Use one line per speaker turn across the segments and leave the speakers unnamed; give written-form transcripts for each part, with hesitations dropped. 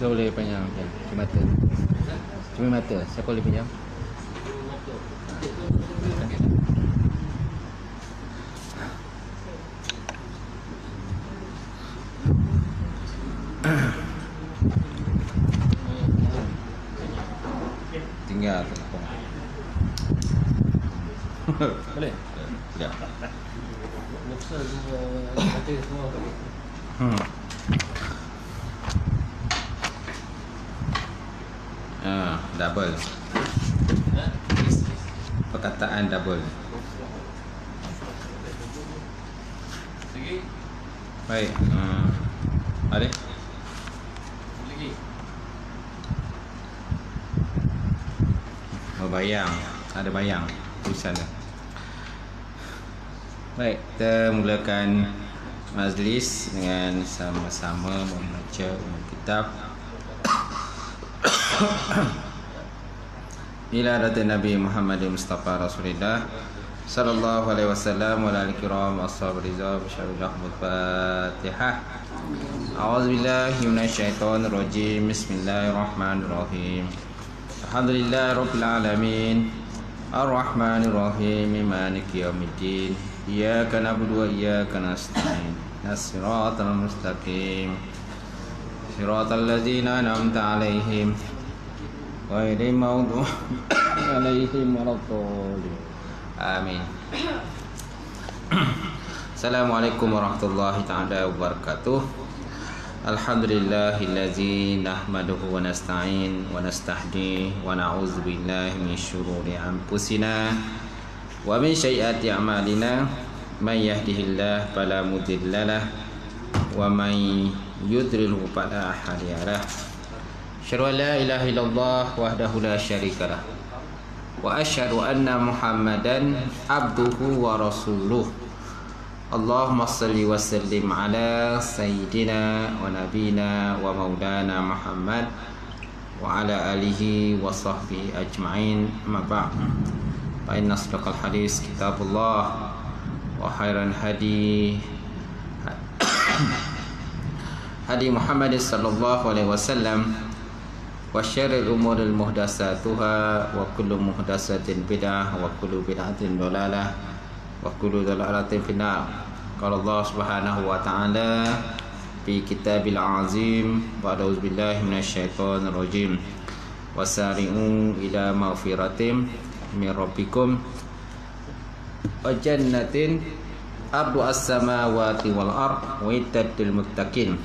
Siapa boleh panjang? Cuma mata. Cuma mata. Siapa boleh panjang? Tinggal telefon.
Boleh?
Ya.
Boxer semua baca semua.
Double. Perkataan double.
Lagi?
Baik. Ada?
Lagi?
Bayang. Ada bayang tulisan dia. Baik, kita mulakan majlis dengan sama-sama membaca kitab ila hadratin Nabi Muhammad Mustafa Rasulullah sallallahu alaihi wasallam wa alihi kiram ashab ridha bisyarul Fatihah. A'udzubillahi minasyaitonir rajim. Bismillahirrahmanirrahim. Alhamdulillahirabbil alamin. Ar-Rahmanir Rahim. Maliki yaumiddin. Iyyaka na'budu wa iyyaka nasta'in. Shiratal mustaqim. Shiratal ladzina an'amta 'alaihim ghairil maghdubi 'alaihim waladdallin. Amin. Assalamualaikum warahmatullahi taala wabarakatuh. Alhamdulillahillazi nahmaduhu wa nasta'in wa nastahdi wa na'udzu billahi min syururi anfusina wa min sayyiati a'malina. May yahdihillahu fala mudhillalah wa may yudlilhu fala hadiyalah. Asyhadu an la ilaha illallah wahdahu la syarikalah wa asyhadu anna Muhammadan abduhu wa rasuluh. Allahumma salli wa sallim ala sayyidina wa nabina wa maulana Muhammad wa ala alihi wa sahbihi ajma'in. Amma ba'd. Fa inna asdaqal hadis kitabullah wa khairan hadi hadi Muhammad sallallahu alaihi wasallam wa syarril umuril muhdatsatuha wa kullu muhdatsatin bid'ah wa kullu bid'atin dhalalah wa kullu dhalalatin finnar. Qala Allah Subhanahu wa ta'ala fi kitabil azim wa a'udzu billahi minasyaitonir rajim. Wasari'u ila maghfiratin min rabbikum wa jannatin ardu as-samawati wal ard uiddat lil muttaqin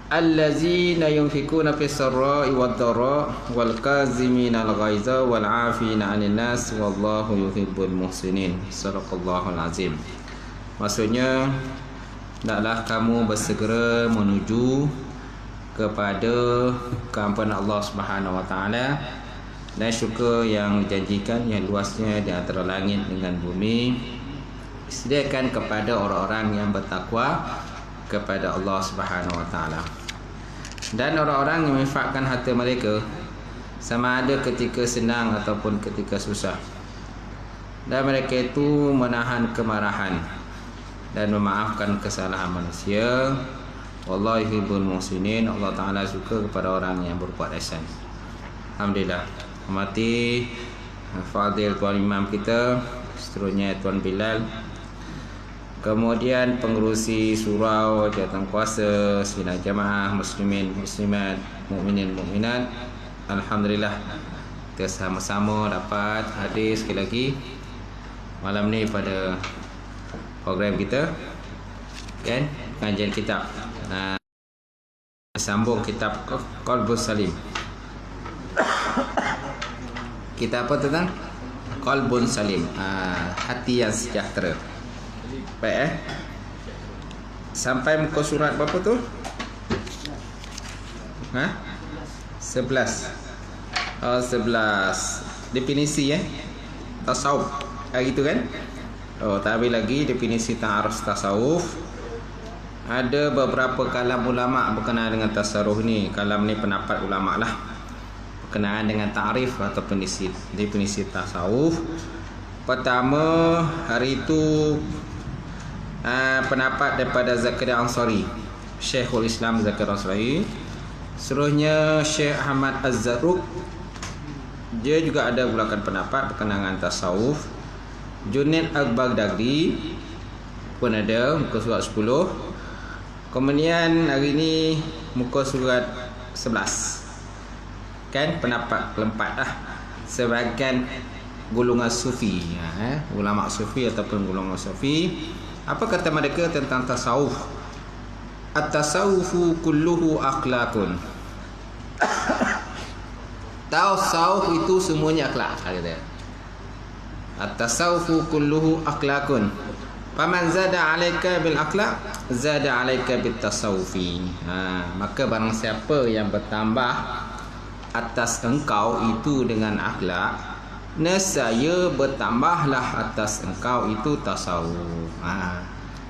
allazina yunfikuna fis sarra'i wad dharra wal kazimina al ghaiza wal 'afina 'anil nas wallahu yuhibbul muhsinin. Shadaqallahul azim. Maksudnya, hendaklah kamu bersegera menuju kepada keampunan Allah Subhanahu wa taala dan syurga yang dijanjikan yang luasnya di antara langit dengan bumi disediakan kepada orang-orang yang bertakwa kepada Allah Subhanahu wa taala. Dan orang-orang yang menginfakkan harta mereka sama ada ketika senang ataupun ketika susah, dan mereka itu menahan kemarahan dan memaafkan kesalahan manusia. Wallahu yuhibbul muhsinin. Allah Ta'ala suka kepada orang yang berbuat ihsan. Alhamdulillah. Hormati Fadil Tuan Imam kita, seterusnya Tuan Bilal, kemudian pengerusi surau, jawatankuasa, sidang jamaah, muslimin, muslimat, mukminin, mukminat. Alhamdulillah, kita sama-sama dapat hadir sekali lagi malam ni pada program kita, kan, pengajian kitab sambung kitab Qalbus Salim. Kita apa tentang Qalbun Salim, hati yang sejahtera. Baik, sampai muka surat berapa tu? 11. 11 definisi tasawuf, gitu kan? Tak habis lagi definisi ta'aruf tasawuf. Ada beberapa kalam ulama berkenaan dengan tasawuf ni. Kalam ni pendapat ulama lah berkenaan dengan ta'rif atau definisi tasawuf. Pertama, hari itu pendapat daripada Zakaria Ansari, Syekhul Islam Zakaria Ansari. Seterusnya Syekh Ahmad Az-Zarruq, dia juga ada gulakan pendapat berkenaan tasawuf. Junaid Al-Baghdadi pun ada muka surat 10. Kemudian hari ni muka surat 11. Kan pendapat keempat lah, sebahagian golongan sufi, ulama sufi ataupun golongan sufi. Apa kata mereka tentang tasawuf? At-tasawufu kulluhu akhlakun. Tasawuf itu semuanya akhlak, kata. At-tasawufu kulluhu akhlakun. Faman zada 'alaika bil akhlak, zada 'alaika bit tasawufi. Maka barang siapa yang bertambah atas engkau itu dengan akhlak, nescaya bertambahlah atas engkau itu tasawuf.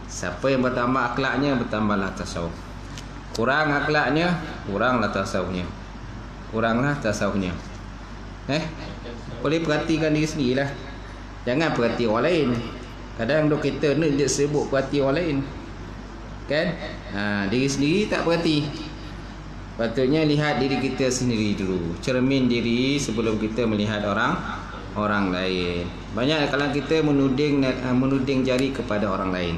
Siapa yang bertambah akhlaknya, bertambahlah tasawuf. Kurang akhlaknya, kuranglah tasawufnya. Kuranglah tasawufnya. Boleh perhatikan diri sendirilah. Jangan perhati orang lain. Kadang duk kita ni dia sibuk perhati orang lain. Kan? Diri sendiri tak perhati. Patutnya lihat diri kita sendiri dulu. Cermin diri sebelum kita melihat orang lain. Banyak kalau kita menuding jari kepada orang lain.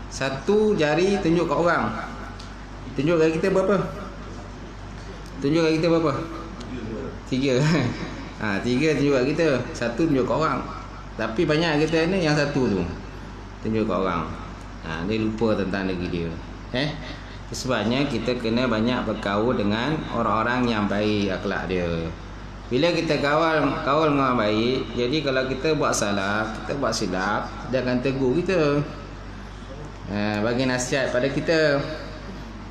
Satu jari tunjuk ke orang. Tunjuk kat kita berapa? Tunjuk kat kita berapa? 3. 3 tunjuk kat kita, satu tunjuk ke orang. Tapi banyak kita ni yang satu tu tunjuk ke orang. Dia lupa tentang diri dia. Sebabnya kita kena banyak bergaul dengan orang-orang yang baik akhlak dia. Bila kita kawal dengan orang baik, jadi kalau kita buat salah, kita buat silap, dia akan tegur kita. Bagi nasihat pada kita.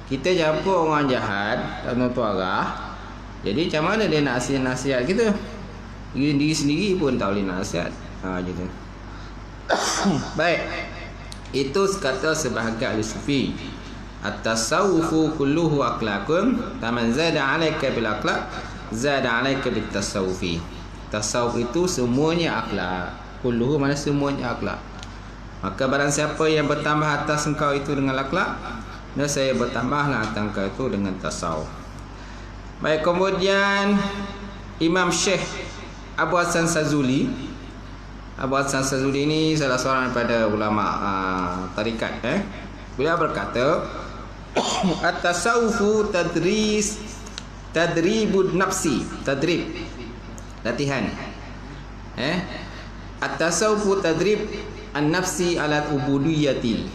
Kita jumpa orang jahat tak tahu arah. Jadi macam mana dia nak nasihat kita? Diri sendiri pun tak boleh nasihat. Gitu. Baik. Itu kata sebahagian ahli sufi. At-tasawufu kulluhu akhlakun, faman zada 'alaika bil akhlak, zada 'alaika bit tasawufi. Tasawuf itu semuanya akhlak. Kulluhu mana semuanya akhlak. Maka barang siapa yang bertambah atas engkau itu dengan akhlak, dan saya bertambahlah atas engkau itu dengan tasawuf. Baik, kemudian Imam Syekh Abu Hasan Sazuli. Abu Hasan Sazuli ini salah seorang daripada ulama tarikat. Beliau berkata, at-tasawufu tadribud nafsi. Tadrib, latihan. At-tasawufu tadrib an-nafsi ala ubudiyati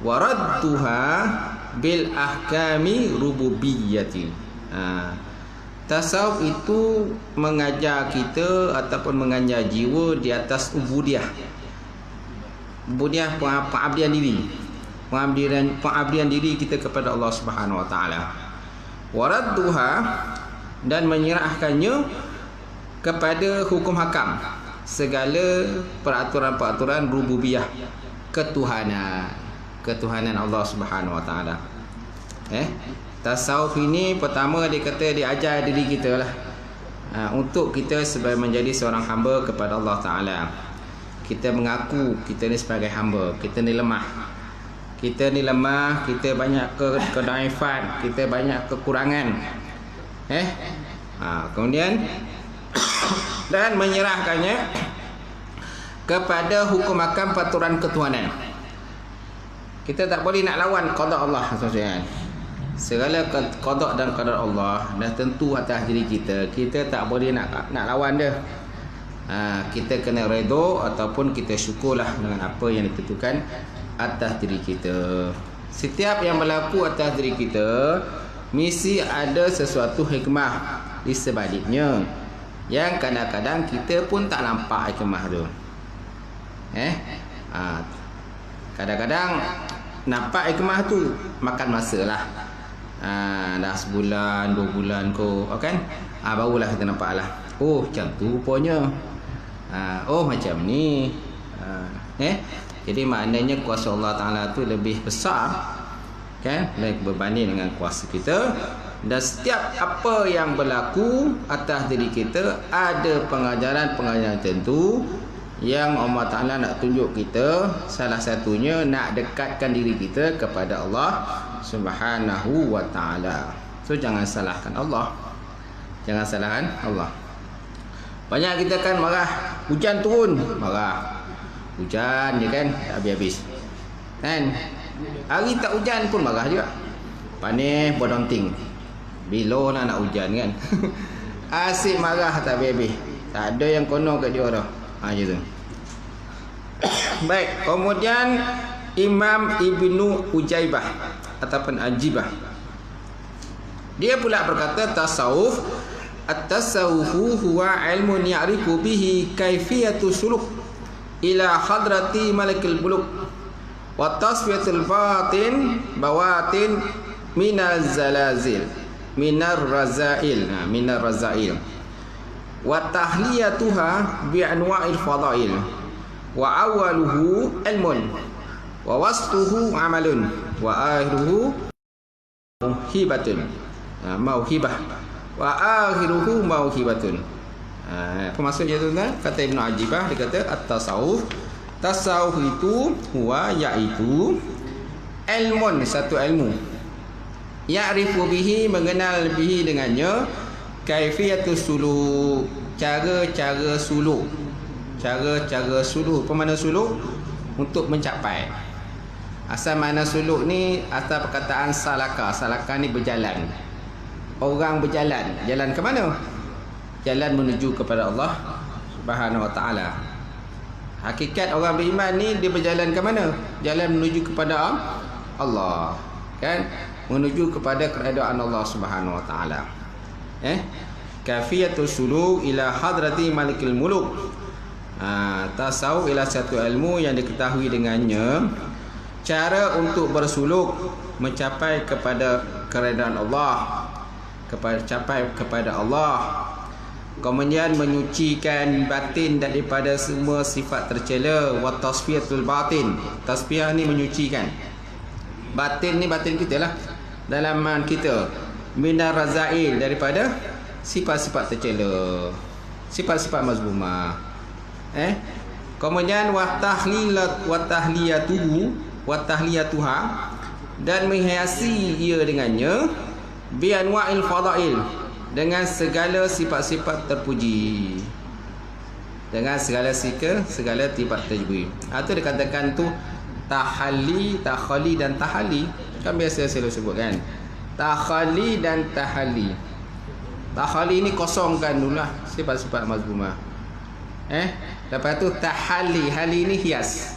wa radduha bil ahkami rububiyyati. Tasawuf itu mengajar kita ataupun mengajar jiwa di atas ubudiyah. Ubudiyah, pengabdian diri. Pengabdian diri kita kepada Allah Subhanahu wa taala. Wa radduha, dan menyerahkannya kepada hukum hakam, segala peraturan-peraturan rububiyah, ketuhanan Allah Subhanahu wa taala. Tasawuf ini pertama dia kata dia ajar diri kita lah, untuk kita sebagai menjadi seorang hamba kepada Allah Taala. Kita mengaku kita ni sebagai hamba, kita ni lemah. Kita banyak kedaifan, kita banyak kekurangan. Kemudian dan menyerahkannya kepada hukum hakam peraturan ketuhanan. Kita tak boleh nak lawan qada Allah SWT. Segala qada dan qadar Allah dah tentu atas diri kita. Kita tak boleh nak lawan dia. Kita kena redha ataupun kita syukurlah dengan apa yang ditentukan atas diri kita. Setiap yang berlaku atas diri kita mesti ada sesuatu hikmah di sebaliknya, yang kadang-kadang kita pun tak nampak hikmah tu. Kadang-kadang nampak hikmah tu makan masa lah. Dah sebulan, 2 bulan kan? Barulah kita nampak lah. Oh, macam tu rupanya. Oh, macam ni. Jadi maknanya kuasa Allah Ta'ala tu lebih besar, kan? Berbanding dengan kuasa kita. Dan setiap apa yang berlaku atas diri kita ada pengajaran-pengajaran tertentu yang Allah Ta'ala nak tunjuk kita, salah satunya nak dekatkan diri kita kepada Allah Subhanahu wa Ta'ala. So jangan salahkan Allah. Jangan salahkan Allah. Banyak kita kan marah, hujan turun, marah. Hujan je kan, tak habis-habis. Kan? Hari tak hujan pun marah juga. Panih bodonting. Bila lah nak hujan kan. Asyik marah tak habis-habis. Tak ada yang kono kat dia dah. Macam tu. Baik, kemudian Imam Ibnu Ujaibah ataupun Ajibah, dia pula berkata tasawuf, at-tasawufu huwa ilmun ya'rifu bihi kaifiyatu suluk ila hadrati malikil buluk wa tasfiyatul batin bawatin minal zalazil minar razail wa tahliyatuha bi anwa'il fadail wa awaluhu ilmun wa wastuhu amalun wa akhiruhu mauhibah wa akhiruhu mauhibatun. Apa maksudnya tu kan? Kata Ibnu Ajibah, dia kata at-tasawuf, tasawuf itu huwa, iaitu ilmun, satu ilmu, ya'rifu bihi, mengenal bihi dengannya, kaifiyatus suluk, cara-cara suluk. Cara-cara suluk. Apa makna suluk? Untuk mencapai. Asal makna suluk ni asal perkataan salaka. Salaka ni berjalan. Orang berjalan. Jalan ke mana? Jalan menuju kepada Allah Subhanahu wa Ta'ala. Hakikat orang beriman ni, dia berjalan ke mana? Jalan menuju kepada Allah. Kan? Menuju kepada keredaan Allah Subhanahu wa Ta'ala. Kafiyatul suluk ila hadrati malikil muluk. Tasawuf ialah satu ilmu yang diketahui dengannya cara untuk bersuluk mencapai kepada keredaan Allah, capai kepada Allah. Kemudian menyucikan batin daripada semua sifat tercela. Wa tasfiyatul batin. Tasfiyah ni menyucikan. Batin ni batin kita lah, dalaman kita. Minar razail, daripada sifat-sifat tercela, sifat-sifat mazmumah. Kemudian wa tahliyatuha, dan menghiasi ia dengannya bi anwa'il fadail, dengan segala sifat-sifat terpuji, dengan segala sifat terpuji. Itu dikatakan tu tahalli, takhali dan tahali. Kan biasa saya sebut kan, takhali dan tahali. Takhali ni kosongkan dululah sifat-sifat mazmumah. Lepas tu tahali, hali ni hias.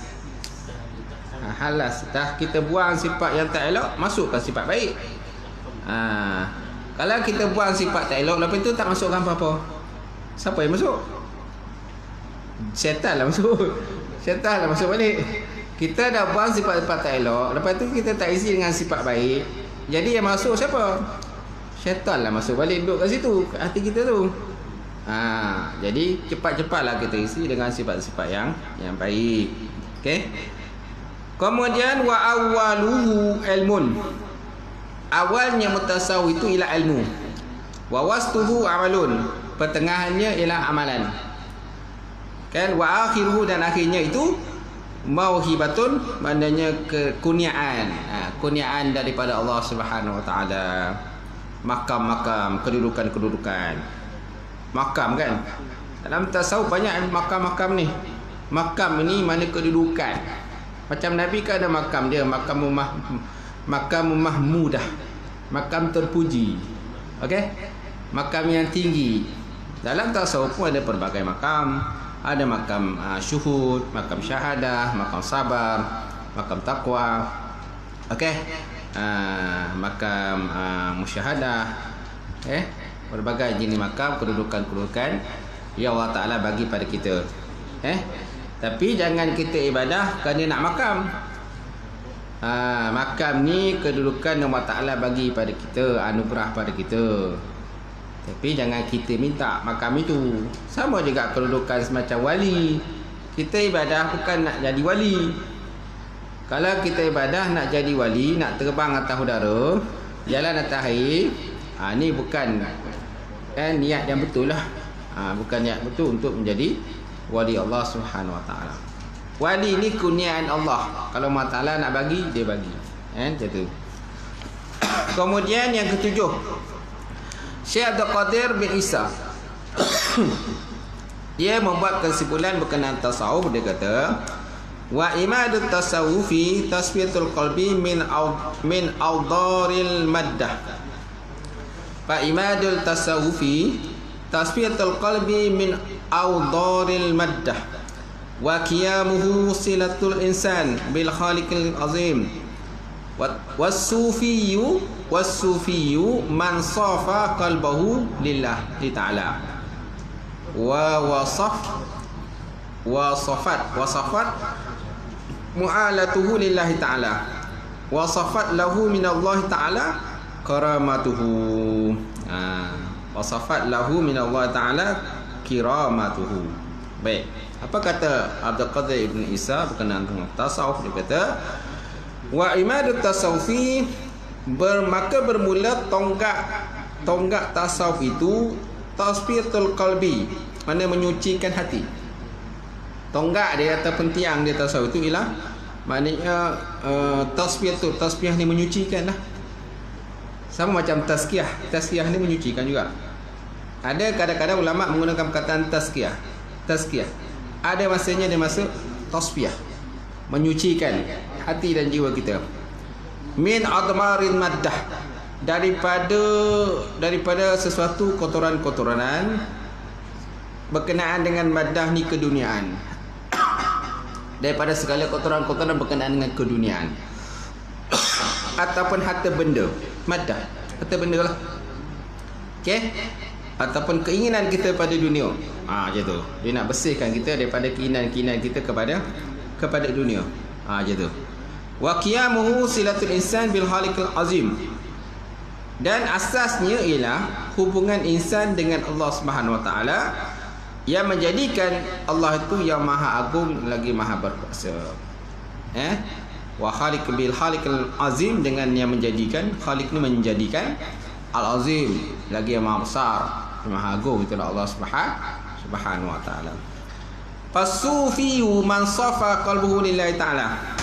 Halas, dah kita buang sifat yang tak elok, masukkan sifat baik. Kalau kita buang sifat tak elok, lepas tu tak masukkan apa-apa, siapa yang masuk? Syaitan lah masuk. Syaitan lah masuk balik. Kita dah buang sifat-sifat tak elok, lepas tu kita tak isi dengan sifat baik, jadi yang masuk siapa? Syaitan lah masuk balik, duduk kat situ, kat hati kita tu. Jadi cepat-cepatlah kita isi dengan sifat-sifat yang baik. Okey. Kemudian wa awwaluhu ilmun. Awalnya mutasawuf itu ialah ilmu. Wa wastuhu amalun. Pertengahannya ialah amalan. Kan, wa akhiruhu, dan akhirnya itu mauhibatun, maknanya kekurniaan. Kurniaan daripada Allah Subhanahu wa Ta'ala. Makam-makam, kedudukan-kedudukan. Makam kan, dalam tasawuf banyak makam-makam ni. Makam ni mana kedudukan. Macam Nabi kan ada makam dia, makam mahmudah, makam terpuji. Okey, makam yang tinggi. Dalam tasawuf pun ada pelbagai makam. Ada makam syuhud, makam syahadah, makam sabar, makam taqwa. Okey, makam musyahadah. Berbagai jenis makam, kedudukan-kedudukan yang Allah Ta'ala bagi pada kita. Tapi jangan kita ibadah kerana nak makam. Makam ni kedudukan yang Allah Ta'ala bagi pada kita, anugerah pada kita. Tapi jangan kita minta makam itu. Sama juga kedudukan semacam wali. Kita ibadah bukan nak jadi wali. Kalau kita ibadah nak jadi wali, nak terbang atas udara, jalan atas air, ni bukan niat yang betul lah. Bukan niat betul untuk menjadi wali Allah Subhanahu wa taala. Wali ni kurniaan Allah. Kalau Allah Taala nak bagi, dia bagi. Macam tu. Kemudian yang ketujuh, Syekh Abdul Qadir bin Isa dia membuat kesimpulan berkenaan tasawuf. Dia kata, wa imadut tasawufi tasfiyatul qalbi min awdaril maddah. Fa imadul tasawufi tasfiyatul qalbi min awdaril maddah wa qiyamuhu silatul insan bil khaliqil azim. Was-sufiyyu man safa qalbahu lillah ta'ala wa wasafat mu'alatuhu lillahi ta'ala wa safat lahu min Allah ta'ala karamatuhu. Wa safat lahu min Allah ta'ala kiramatuhu. Baik, apa kata Abdul Qadir Ibn Isa berkenaan dengan tasawuf? Dia kata, wa imadut tasawufi maka bermula tonggak tasawuf itu tasfiyatul qalbi, mana menyucikan hati. Tonggak dia ataupun tiang dia tasawuf itu ialah maknanya tasfiyah ni menyucikan lah. Sama macam tazkiyah ni menyucikan juga. Ada kadang-kadang ulama menggunakan perkataan tazkiyah. Ada masanya dia masuk tasfiyah, menyucikan hati dan jiwa kita. Min admarin maddah, daripada sesuatu kotoran-kotoranan berkenaan dengan maddah ni keduniaan. Daripada segala kotoran-kotoran berkenaan dengan keduniaan ataupun harta benda. Maddah, harta benda lah. Okey, ataupun keinginan kita pada dunia. Macam tu. Dia nak bersihkan kita daripada keinginan kita kepada dunia. Macam tu. Wa qiyamuhu silatul insan bil khaliqil azim. Dan asasnya ialah hubungan insan dengan Allah Subhanahu wa taala yang menjadikan Allah itu yang maha agung lagi maha berkuasa. Wa khaliq bil khaliqil azim, dengan yang menjadikan, khaliq ni menjadikan, al azim lagi yang maha besar, maha agung, itulah Allah Subhanahu wa taala. Fasufi man safa qalbuhu lillahi taala.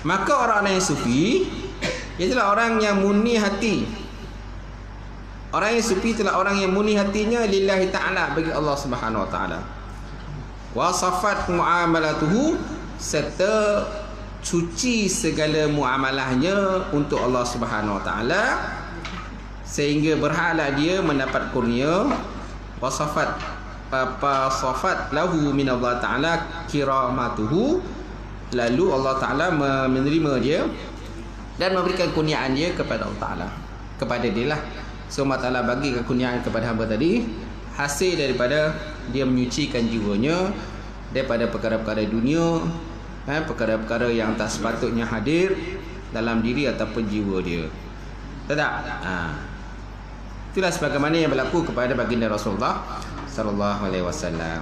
Maka orang yang sufi ialah orang yang murni hati. Orang yang sufi itulah orang yang murni hatinya lillahi ta'ala, bagi Allah Subhanahu wa ta'ala. Wa safat muamalatuhu, serta suci segala muamalahnya untuk Allah Subhanahu wa ta'ala, sehingga berhaklah dia mendapat kurnia. Wa safat lahu min Allah ta'ala kiramatuhu, lalu Allah Ta'ala menerima dia dan memberikan kurniaan dia kepada Allah Ta'ala, kepada dia lah. So Allah Ta'ala bagi kekurniaan kepada hamba tadi hasil daripada dia menyucikan jiwanya daripada perkara-perkara dunia, perkara-perkara yang tak sepatutnya hadir dalam diri ataupun jiwa dia. Tak? Itulah sebagaimana yang berlaku kepada baginda Rasulullah sallallahu alaihi wasallam.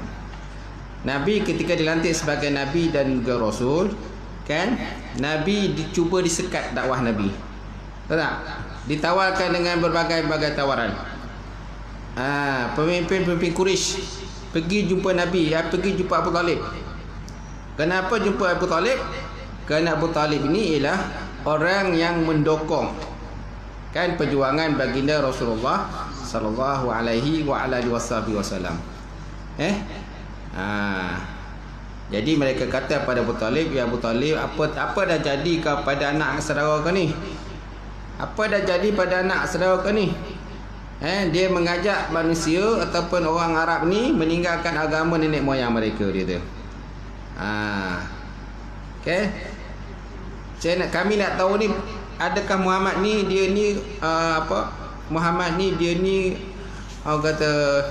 Nabi ketika dilantik sebagai Nabi dan juga Rasul, kan, Nabi dicuba disekat dakwah Nabi. Tak? Ditawarkan dengan berbagai-bagai tawaran. Pemimpin-pemimpin Quraisy pergi jumpa Nabi, pergi jumpa Abu Talib. Kenapa jumpa Abu Talib? Kerana Abu Talib ini ialah orang yang mendokong, kan, perjuangan baginda Rasulullah sallallahu alaihi wasallam. Jadi mereka kata pada Abu Talib, ya Abu Talib, apa dah jadi kepada anak saudara kau ni? Apa dah jadi pada anak saudara kau ni? Dia mengajak manusia ataupun orang Arab ni meninggalkan agama nenek moyang mereka, dia tu. Okey. Kami nak tahu ni, adakah Muhammad ni dia ni Muhammad ni dia ni kata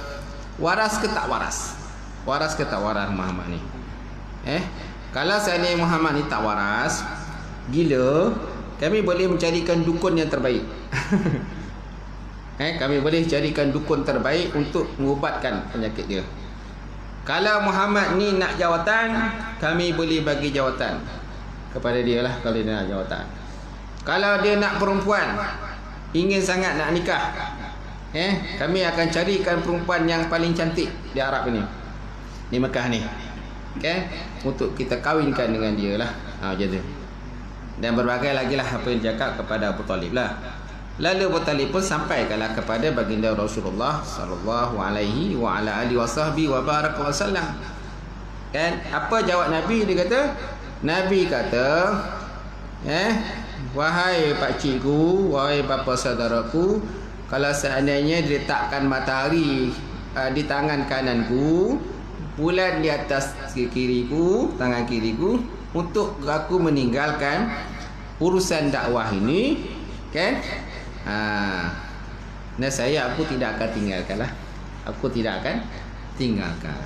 waras ke tak waras? Waras ke tak waras Muhammad ni? Kalau seandainya Muhammad ni tak waras, gila, kami boleh mencarikan dukun yang terbaik. Kami boleh carikan dukun terbaik untuk mengubatkan penyakit dia. Kalau Muhammad ni nak jawatan, kami boleh bagi jawatan kepada dia lah kalau dia nak jawatan. Kalau dia nak perempuan, ingin sangat nak nikah, kami akan carikan perempuan yang paling cantik di Arab ini, di Mekah ni. Okay? Untuk kita kahwinkan dengan dia lah. Macam tu. Dan berbagai lagi lah apa yang cakap kepada Abu Talib lah. Lalu Abu Talib pun sampaikanlah kepada baginda Rasulullah sallallahu alaihi wa ala alihi wasahbihi wa baraka wasallam. Kan? Apa jawab Nabi? Dia kata, Nabi kata, wahai pak cikgu, wahai bapa saudaraku, kalau seandainya diletakkan matahari di tangan kananku, bulan di atas kiriku, tangan kiriku, untuk aku meninggalkan urusan dakwah ini, kan? Nah aku tidak akan tinggalkan lah. Aku tidak akan tinggalkan.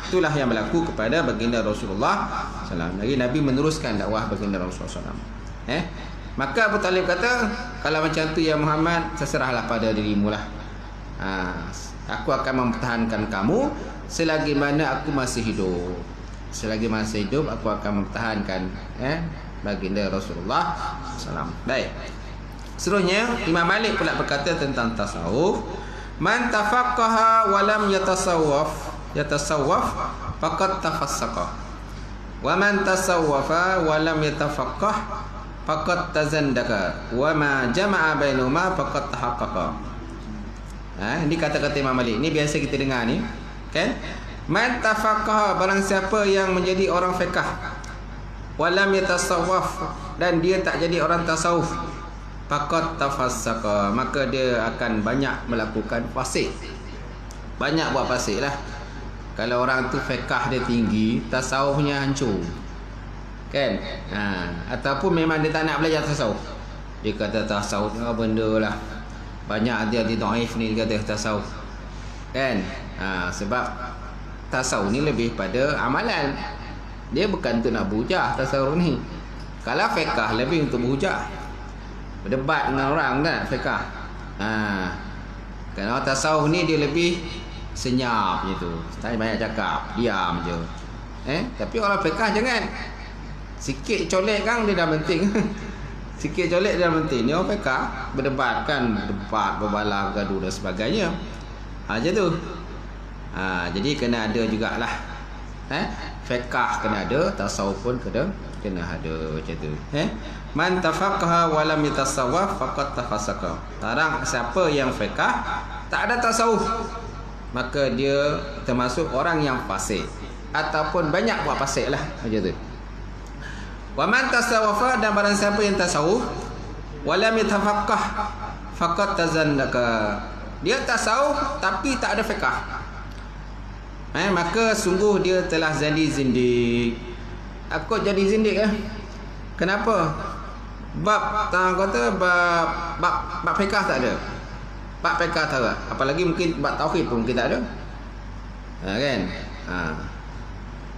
Itulah yang berlaku kepada baginda Rasulullah SAW. Lagi Nabi meneruskan dakwah baginda Rasulullah SAW. Maka Abu Talib kata, kalau macam tu ya Muhammad, terserahlah pada dirimu lah. Aku akan mempertahankan kamu selagi mana aku masih hidup. Selagi masih hidup, aku akan mempertahankan baginda Rasulullah SAW. Baik. Seterusnya Imam Malik pula berkata tentang tasawuf, man tafaqqaha wa lam yatasawwaf faqad tafassaqa, wa man tasawwafa wa lam yatafaqqah faqad tazandaka, wa ma jama'a bainahuma faqad tahaqqaqa. Ini kata-kata Imam Malik. Ini biasa kita dengar ni, kan? Man tafaqqaha, barang siapa yang menjadi orang fiqh, wa lam yatasawwaf, dan dia tak jadi orang tasawuf, faqad tafassaqa, maka dia akan banyak melakukan fasik. Banyak buat fasik lah. Kalau orang tu fiqh dia tinggi, tasawufnya hancur, kan? Ataupun memang dia tak nak belajar tasawuf. Dia kata tasawuf ni benda lah, banyak hati-hati dhaif ni, dia kata tasawuf, kan? Sebab tasawuf ni lebih pada amalan. Dia bukan untuk nak berhujah tasawuf ni. Kalau fiqh lebih untuk berhujah, berdebat dengan orang kan, fiqh. Kalau tasawuf ni dia lebih senyap je tu, tak banyak cakap, diam je. Tapi orang fiqh jangan. Sikit colek kan dia dah penting. Sikit colek dia dah penting. Ni orang fiqh berdebat kan, berdebat, berbalah, gaduh dan sebagainya. Macam tu. Jadi kena ada jugalah. Fiqh kena ada, tasawuf pun kena ada macam tu. Man tafaqqaha wa lam yatasawwaf faqad tafassaqa. Tarang siapa yang fiqh tak ada tasawuf, maka dia termasuk orang yang fasik ataupun banyak buat fasik lah, macam tu. Wa man tasawwafa, dan barang siapa yang tasawuf, wa lam yatafaqqah faqad tazandaka, dia tasawuf tapi tak ada fiqh, maka sungguh dia telah jadi zindik. Aku jadi zindik Kenapa? Bab kata bab fiqh tak ada. Bab fiqh tak ada. Apalagi mungkin bab tauhid pun mungkin tak ada. Kan?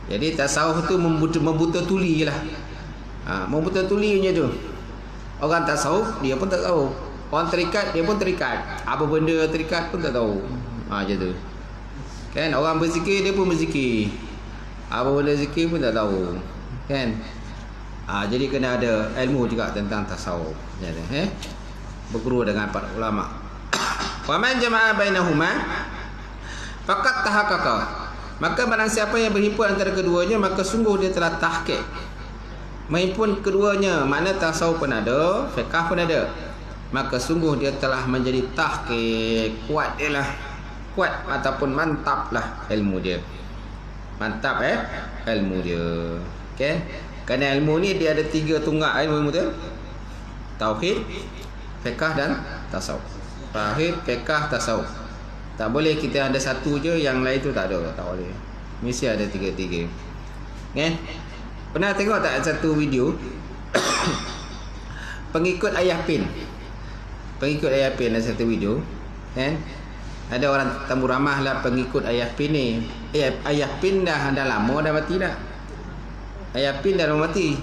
Jadi tasawuf tu membuta tuli je lah. Membuta tuli je tu. Orang tasawuf dia pun tak tahu. Orang terikat dia pun terikat. Apa benda terikat pun tak tahu. Macam tu. Kan? Orang berzikir dia pun berzikir. Apa benda zikir pun tak tahu. Kan? Jadi kena ada ilmu juga tentang tasawuf. Berguru dengan para ulama. Wa man jama'a bainahuma faqad tahaqqaqa, maka barang siapa yang berhimpun antara keduanya, maka sungguh dia telah tahqiq. Menghimpun keduanya, mana tasawuf pun ada, fiqh pun ada, maka sungguh dia telah menjadi tahqiq. Kuat dia lah, kuat ataupun mantap lah ilmu dia. Mantap ilmu dia. Okay? Kerana ilmu ni dia ada 3 tunggak ilmu tu. Tauhid, fiqh dan tasawuf. Tauhid, fiqh, tasawuf. Tak boleh kita ada satu je, yang lain tu tak ada. Tak boleh. Mesti ada 3-3. Kan? Pernah tengok tak satu video pengikut Ayah Pin? Pengikut Ayah Pin ada satu video. Kan? Ada orang tamu ramah lah pengikut Ayah Pin ni. Ayah Pin dah lama dah mati dah. Ayah Pin dah mati.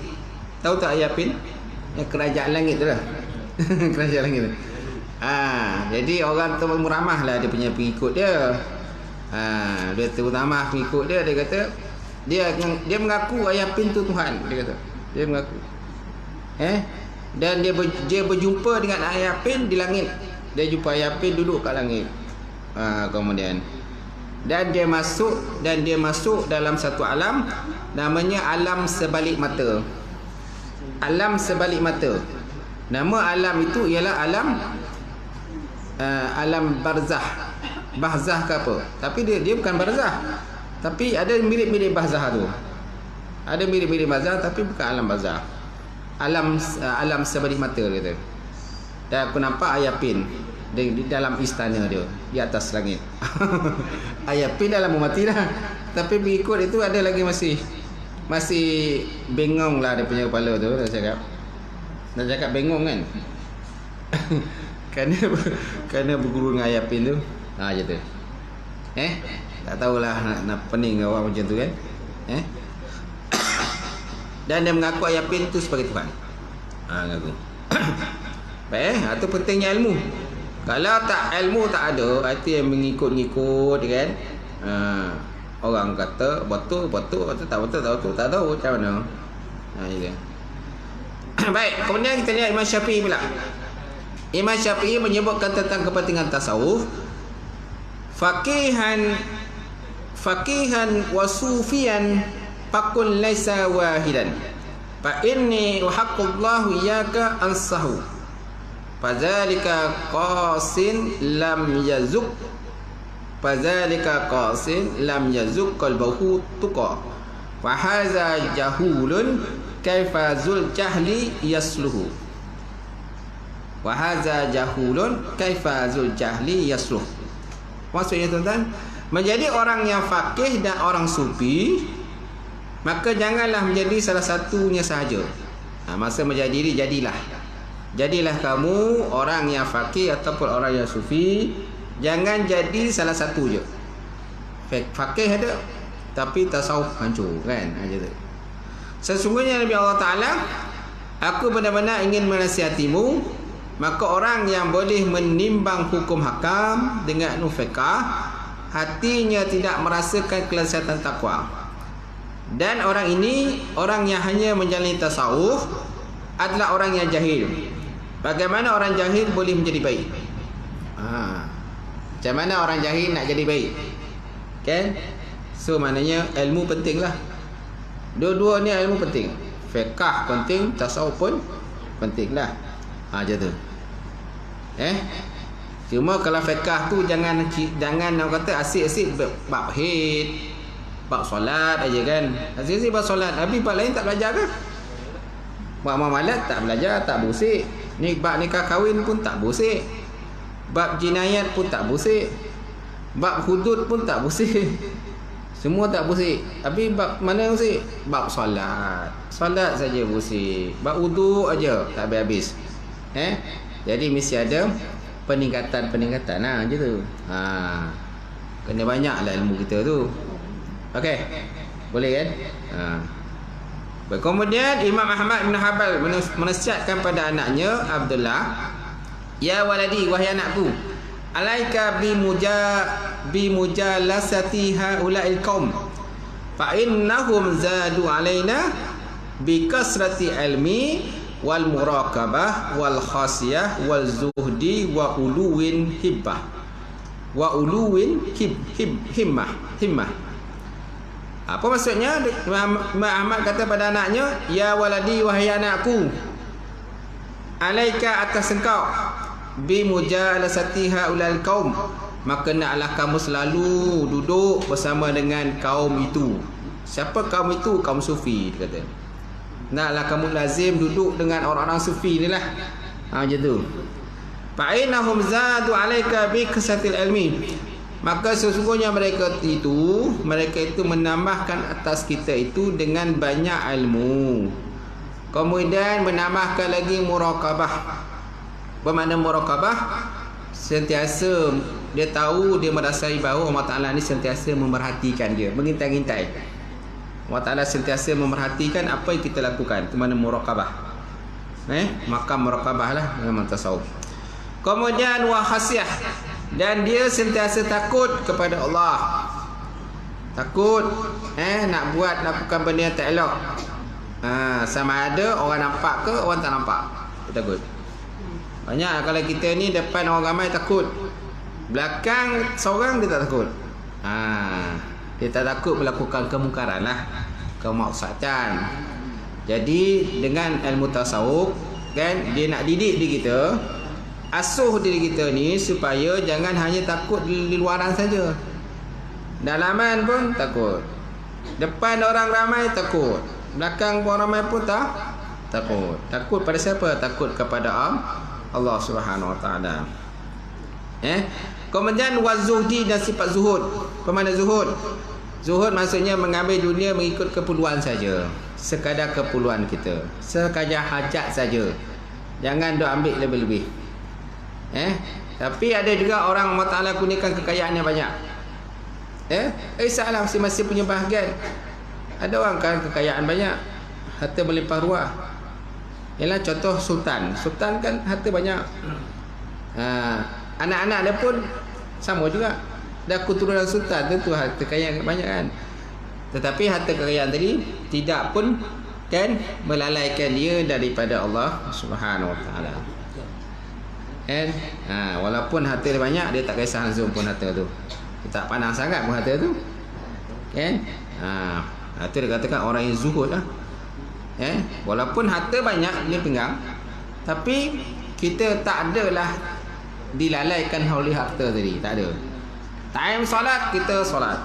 Tahu tak Ayah Pin? Yang kerajaan langit tu lah. Kerajaan langit tu. Jadi orang tamu ramah lah dia punya pengikut dia. Dia terutama pengikut dia. Dia kata dia mengaku Ayah Pin tu Tuhan. Dia kata dia mengaku. Dan dia berjumpa dengan Ayah Pin di langit. Dia jumpa Ayah Pin duduk kat langit. Kemudian dan dia masuk dalam satu alam namanya alam sebalik mata. Alam sebalik mata. Nama alam itu ialah alam barzah. Barzah ke apa? Tapi dia bukan barzah. Tapi ada mirip-mirip barzah tu. Ada mirip-mirip barzah tapi bukan alam barzah. Alam sebalik mata kata. Dan aku nampak Ayapin di dalam istana dia di atas langit. Ayapin dah lama mati dah. Tapi pengikut itu ada lagi masih bengong lah dia punya kepala tu. Dah cakap bengong kan. kerana berguru dengan Ayapin tu. Macam tu. Tak tahulah nak pening awak macam tu kan. Dan dia mengaku Ayapin tu sebagai Tuhan. Mengaku. Baik, itu pentingnya ilmu. Kalau ilmu tak ada, itu yang mengikut-ngikut kan. Orang kata betul, tak betul, tak tahu macam mana. Itu. Baik, kemudian kita lihat Imam Syafi'i pula. Imam Syafi'i menyebutkan tentang kepentingan tasawuf. Faqihan wa sufiyan fakun laisa wahidan. Fa inni uhaqqullahu iyyaka ansahu. Fadzalika qasin lam yazuk. Fadzalika qasin lam yazuk qalbahu tuqa. Fa hadza jahulun kaifa zul jahli yasluhu. Wa hadza jahulun kaifa zul jahli yasluh. Maksudnya tuan-tuan, menjadi orang yang faqih dan orang sufi, maka janganlah menjadi salah satunya sahaja. Masa menjadi diri, jadilah kamu orang yang faqih ataupun orang yang sufi. Jangan jadi salah satu je. Faqih ada tapi tasawuf hancur kan. Sesungguhnya Nabi Allah Ta'ala, aku benar-benar ingin menasihatimu, maka orang yang boleh menimbang hukum hakam dengan fiqh, hatinya tidak merasakan kelezatan takwa. Dan orang ini, orang yang hanya menjalani tasawuf, adalah orang yang jahil. Bagaimana orang jahil boleh menjadi baik? Macam mana orang jahil nak jadi baik? Kan? So maknanya ilmu penting lah. Dua-dua ni ilmu penting. Fiqh penting, tasawuf pun penting lah. Macam tu. Cuma kalau fiqh tu jangan orang kata asyik-asyik bab haid, bab solat aja kan. Asyik-asyik bab solat, habis bab lain tak belajar ke? Bab muamalat tak belajar, tak bersih. Ni bab nikah kahwin pun tak bersih. Bab jinayat pun tak bersih. Bab hudud pun tak bersih. Semua tak bersih. Habis bab mana bersih? Bab solat. Solat saja bersih. Bab wudu aja tak habis-habis. Jadi mesti ada peningkatan macam tu. Kena banyaklah ilmu kita tu. Okey. Boleh kan? Kemudian Imam Ahmad bin Hanbal menasihatkan pada anaknya Abdullah, ya waladi, wahai anakku, alaika bi mujalasati haula'il qaum fa innahum zadu alaina bi kasrati ilmi wal muraqabah wal khasiyah wal zuhdi wa uluwin himmah. Apa maksudnya? Imam Ahmad kata pada anaknya, ya waladi, wahai anakku, alaika atas engkau bi mujalasati haulal qaum, maka naklah kamu selalu duduk bersama dengan kaum itu. Siapa kaum itu? Kaum sufi, dia kata. Naklah kamu lazim duduk dengan orang-orang sufi ni lah. Macam tu. Fa innahum zadu alaika bi kasatil ilmi, maka sesungguhnya mereka itu menambahkan atas kita itu dengan banyak ilmu. Kemudian menambahkan lagi muraqabah. Bermakna muraqabah, sentiasa dia tahu, dia merasai bahawa Allah Ta'ala ni sentiasa memerhatikan dia, mengintai-intai. Allah Ta'ala sentiasa memerhatikan apa yang kita lakukan. Itu mana muraqabah. Maka muraqabah lah memang tasawuf. Kemudian wa khasiyah, dan dia sentiasa takut kepada Allah. Takut nak lakukan benda yang tak elok. Sama ada orang nampak ke orang tak nampak, dia takut. Banyak kalau kita ni depan orang ramai takut, belakang seorang dia tak takut. Dia tak takut melakukan kemungkaran lah, kemaksiatan. Jadi dengan ilmu tasawuf kan, dia nak didik diri kita, asuh diri kita ni supaya jangan hanya takut di luaran saja. Dalaman pun takut, depan orang ramai takut, belakang orang ramai pun takut. Takut pada siapa? Takut kepada Allah Subhanahu Wa Taala. Kemudian wazuhdi dan sifat zuhud. Pemana zuhud? Zuhud maksudnya mengambil dunia mengikut keperluan saja, sekadar keperluan kita, sekadar hajat saja. Jangan dok ambil lebih-lebih. Tapi ada juga orang Allah Taala kurniakan kekayaan yang banyak. Salah masing-masing punya bahagian. Ada orang kan kekayaan banyak, harta melimpah ruah. Ialah contoh sultan. Sultan kan harta banyak. Anak-anak dia pun sama juga. Dah keturunan sultan, tentu harta kekayaan banyak kan. Tetapi harta kekayaan tadi tidak pun kan melalaikan dia daripada Allah Subhanahu Wa Taala. Walaupun harta dia banyak, dia tak kisah langsung pun harta tu. Dia tak pandang sangat pun harta tu. Kan? Itu dia katakan orang yang zuhud lah. Walaupun harta banyak dia pegang, tapi kita tak adalah dilalaikan oleh harta tadi. Tak ada. Time solat kita solat.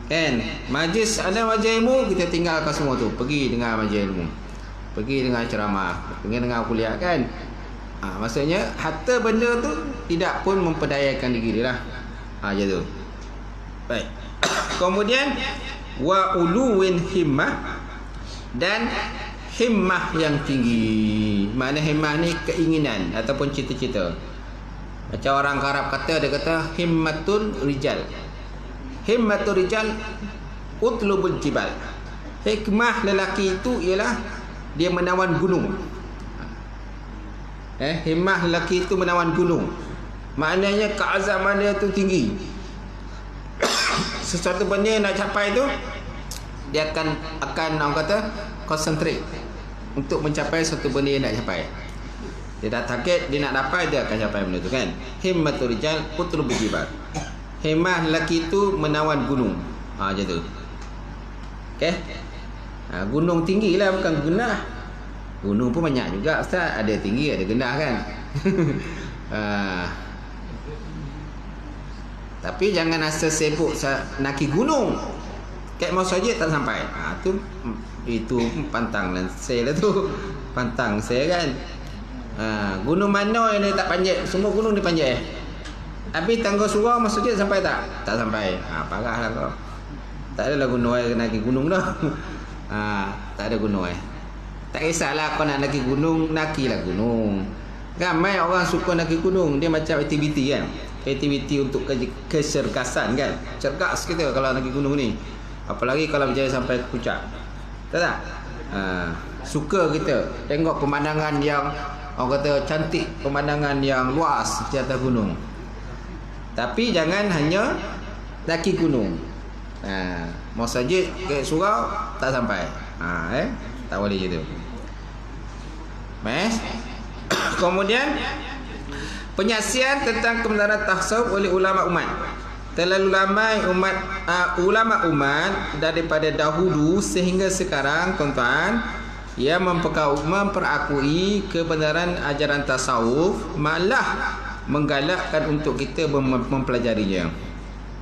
Kan? Majlis, ada majlis ilmu, kita tinggalkan semua tu, pergi dengar majlis ilmu, pergi dengar ceramah, pergi dengar kuliah kan. Maksudnya harta benda tu tidak pun memperdayakan diri dia lah. Macam tu. Baik. Kemudian wa uluwin himmah, dan himmah yang tinggi. Makna himmah ni keinginan ataupun cita-cita. Macam orang Arab kata, dia kata himmatun rijal. Himmatul rijal utlubul jibal. Hikmah lelaki itu ialah dia menawan gunung. Himmah lelaki itu menawan gunung. Maknanya keazaman dia tu tinggi. Sesuatu benda yang nak capai tu, dia akan orang kata concentrate untuk mencapai satu benda yang nak capai. Dia dah target, dia nak dapat, dia akan capai benda tu kan. Himmatul rijal utlubul jibal. Himmah lelaki itu menawan gunung. Macam tu. Okey. Gunung tinggi lah, bukan genah. Gunung pun banyak juga Ustaz, ada tinggi ada genah kan. Tapi jangan rasa sibuk naki gunung. Kat mau saja tak sampai. Itu pantang dan saya lah tu. Pantang saya kan. Gunung mana yang dia tak panjat? Semua gunung dia panjat. Habis tangga surau maksudnya sampai tak? Tak sampai. Parahlah kau. Tak adalah gunung naki gunung dah. Tak ada gunung Tak kisahlah kau nak naki gunung, nakilah gunung. Ramai orang suka naki gunung, dia macam aktiviti kan. Aktiviti untuk keserkasan kan. Cergas kita kalau naki gunung ni. Apalagi kalau berjaya sampai ke puncak. Tak? Suka kita tengok pemandangan yang orang kata cantik, pemandangan yang luas di atas gunung. Tapi jangan hanya naki gunung. Mau saja ke surau tak sampai. Tak boleh gitu. Kemudian penyaksian tentang kebenaran tasawuf oleh ulama umat. Terlalu ramai ulama umat daripada dahulu sehingga sekarang tuan-tuan yang memperakui kebenaran ajaran tasawuf, malah menggalakkan untuk kita mempelajarinya,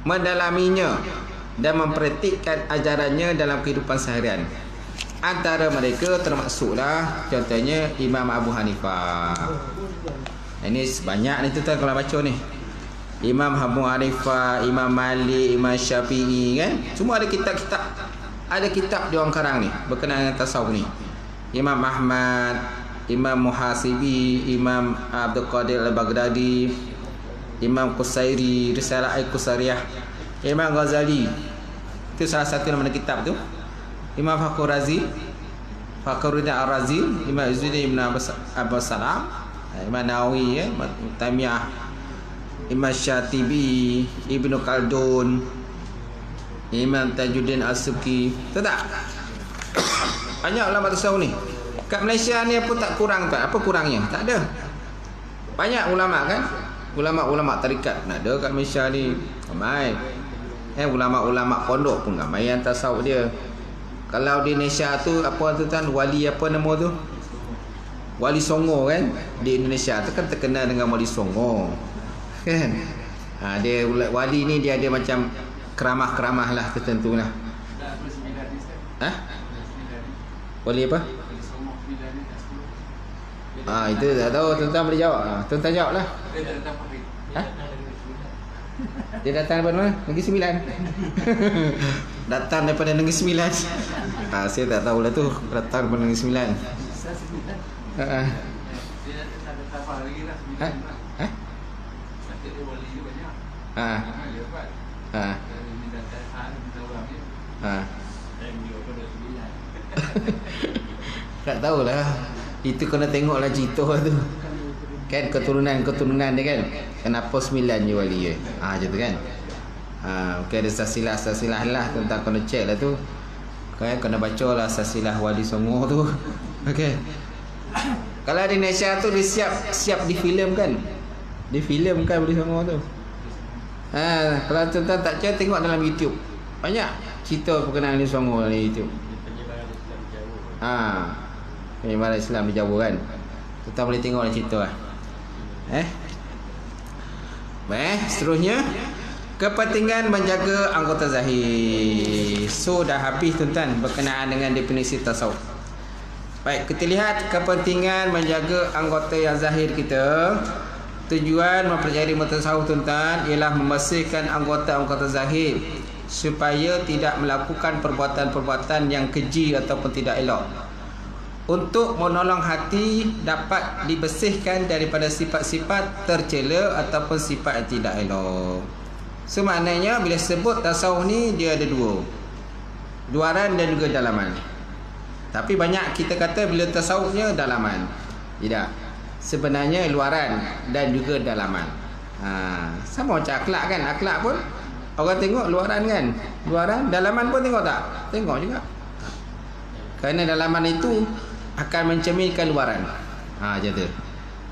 mendalaminya dan mempraktikkan ajarannya dalam kehidupan seharian. Antara mereka termasuklah contohnya Imam Abu Hanifah. Ini sebanyak ni tuan kalau baca ni. Imam Abu Hanifah, Imam Malik, Imam Syafi'i kan. Semua ada kitab-kitab. Ada kitab dia orang karang ni berkenaan dengan tasawuf ni. Imam Ahmad, Imam Muhasibi, Imam Abdul Qadir Al-Baghdadi, Imam Qusairi, Risalah Al-Qusariyah, Imam Ghazali. Itu salah satu nama kitab tu. Imam Fakhruddin Ar-Razi, Imam Izzuddin Ibn Abbas Salam, Imam Nawawi, Imam Taimiyah, Imam Syatibi, Ibnu Khaldun, Imam Tajuddin As-Subki. Tak? Banyak ulama tasawuf ni. Kat Malaysia ni pun tak kurang tak? Apa kurangnya? Tak ada. Banyak ulama kan? Ulama-ulama tarikat nak ada kat Malaysia ni. Ramai. Ulama-ulama pondok pun ramai yang tasawuf dia. Kalau di Indonesia tu apa tuan, wali apa nama tu? Wali Songo kan. Di Indonesia tu kan terkenal dengan Wali Songo. Kan? Dia wali ni dia ada macam keramah-keramah lah tertentu lah. Wali apa? Itu tak tahu, tuan-tuan boleh jawab. Tuan-tuan jawab lah. Dia datang daripada mana? Negeri Sembilan. Datang daripada Negeri Sembilan. Saya tak tahu lah tu. Datang daripada Negeri Sembilan. Tak tahulah. Itu kena tengoklah cerita tu. Kan keturunan dia kan. Kenapa 9 je wali je? Macam tu kan. Mungkin ada sasilah lah tentang kena check lah tu. Kan kena baca lah sasilah Wali Songo tu. Okey. Kalau di Indonesia tu dia siap difilmkan. Difilmkan Wali Songo tu. Kalau tuan-tuan tak check, tengok dalam YouTube. Banyak cerita berkenaan Wali Songo dalam YouTube. Penyebaran Islam di Jawa kan. Kita boleh tengok lah cerita lah. Seterusnya, kepentingan menjaga anggota zahir. So dah habis tuan-tuan berkenaan dengan definisi tasawuf. Baik, kita lihat kepentingan menjaga anggota yang zahir kita. Tujuan mempelajari tasawuf tuan-tuan ialah membersihkan anggota-anggota zahir supaya tidak melakukan perbuatan-perbuatan yang keji ataupun tidak elok. Untuk menolong hati dapat dibersihkan daripada sifat-sifat tercela ataupun sifat yang tidak elok. So maknanya bila sebut tasawuf ni dia ada dua, luaran dan juga dalaman. Tapi banyak kita kata bila tasawufnya dalaman. Tidak, sebenarnya luaran dan juga dalaman. Sama macam akhlak kan. Akhlak pun orang tengok luaran kan. Luaran, dalaman pun tengok tak? Tengok juga. Kerana dalaman itu akan mencerminkan luaran. Macam tu.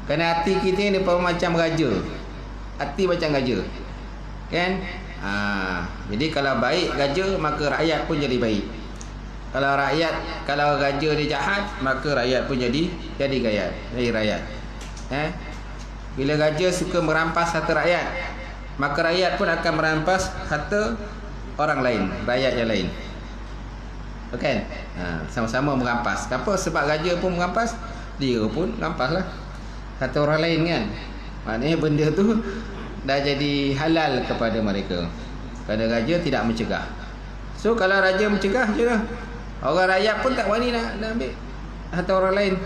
Kerana hati kita ni macam raja. Hati macam raja. Kan? Jadi kalau baik raja, maka rakyat pun jadi baik. Kalau raja dia jahat, maka rakyat pun jadi rakyat. Bila raja suka merampas harta rakyat, maka rakyat pun akan merampas harta orang lain, rakyat yang lain. Kan? Sama-sama merampas. Kenapa? Sebab raja pun merampas, dia pun rampas lah harta orang lain kan. Maknanya benda tu dah jadi halal kepada mereka. Kerana raja tidak mencegah. So kalau raja mencegah je lah, orang rakyat pun tak berani nak ambil harta orang lain.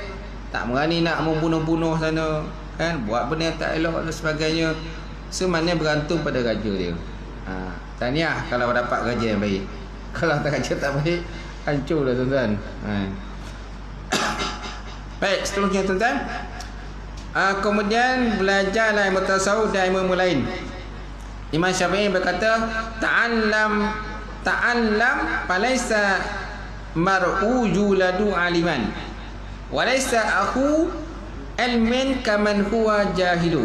Tak berani nak membunuh-bunuh sana kan, buat benda yang tak elok dan sebagainya. So maknanya bergantung pada raja dia. Tahniah kalau dapat raja yang baik. Kalau tak raja tak baik, hancur lah tuan-tuan. Baik, seterusnya tuan-tuan, kemudian belajarlah ilmu tasawuf dan ilmu lain. Imam Syafi'i berkata, ta'allam falaisa mar'u yuladu aliman walaysa akhu ilmin kaman huwa jahilu.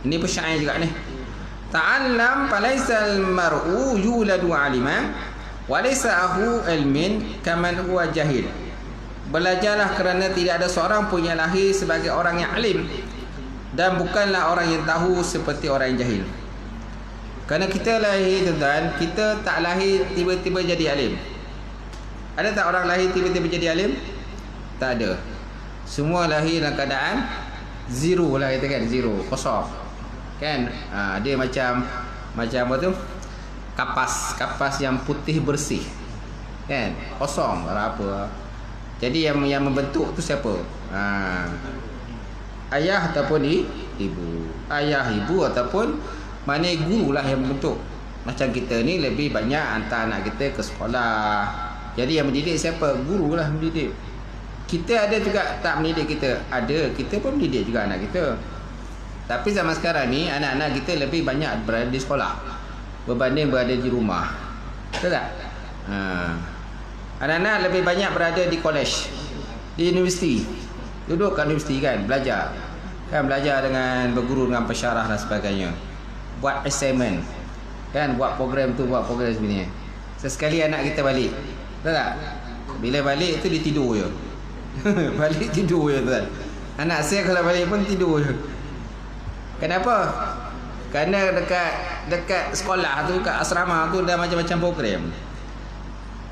Ini persyair juga ni. Ta'allam falaisa mar'u yuladu aliman walaysa akhu ilmin kaman huwa jahil. Belajarlah kerana tidak ada seorang pun yang lahir sebagai orang yang alim, dan bukanlah orang yang tahu seperti orang yang jahil. Kerana kita lahir tuan-tuan, kita tak lahir tiba-tiba jadi alim. Ada tak orang lahir tiba-tiba jadi alim? Tak ada. Semua lahir dalam keadaan zero lah, kita kan, zero, kosong. Kan? Dia macam apa tu? Kapas yang putih bersih. Kan? Kosong, tak ada apa. Jadi yang membentuk tu siapa? Ayah ataupun ibu. Ayah, ibu ataupun mana guru lah yang membentuk. Macam kita ni lebih banyak hantar anak kita ke sekolah. Jadi yang mendidik siapa? Guru lah mendidik. Kita ada juga tak mendidik kita? Ada, kita pun mendidik juga anak kita. Tapi zaman sekarang ni anak-anak kita lebih banyak berada di sekolah berbanding berada di rumah. Betul tak? Anak-anak lebih banyak berada di college, di universiti. Duduk kat universiti kan, belajar. Kan belajar dengan berguru dengan pensyarah dan sebagainya. Buat assignment. Kan buat program tu, buat program sini. Sesekali anak kita balik. Betul tak? Bila balik tu dia tidur je. Balik tidur je tuan. Anak saya kalau balik pun tidur je. Kenapa? Kerana dekat sekolah tu, kat asrama tu dah macam-macam program.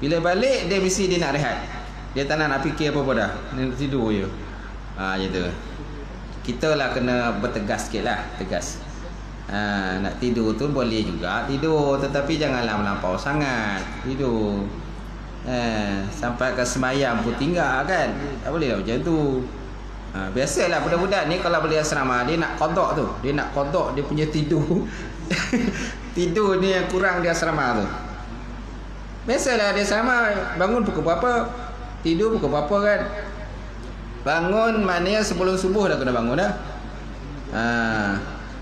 Bila balik dia mesti dia nak rehat. Dia tak nak fikir apa-apa dah. Dia tidur je. Gitu. Kita lah kena bertegas sikit lah. Tegas. Nak tidur tu boleh juga tidur, tetapi janganlah melampau sangat tidur. Sampai ke sembahyang pun tinggal kan. Tak boleh lah macam tu. Biasalah budak-budak ni kalau balik asrama dia nak qada tu. Dia nak qada dia punya tidur. Tidur ni yang kurang di asrama tu. Biasalah di asrama bangun pukul berapa, tidur pukul berapa kan. Bangun maknanya sebelum subuh dah kena bangun dah.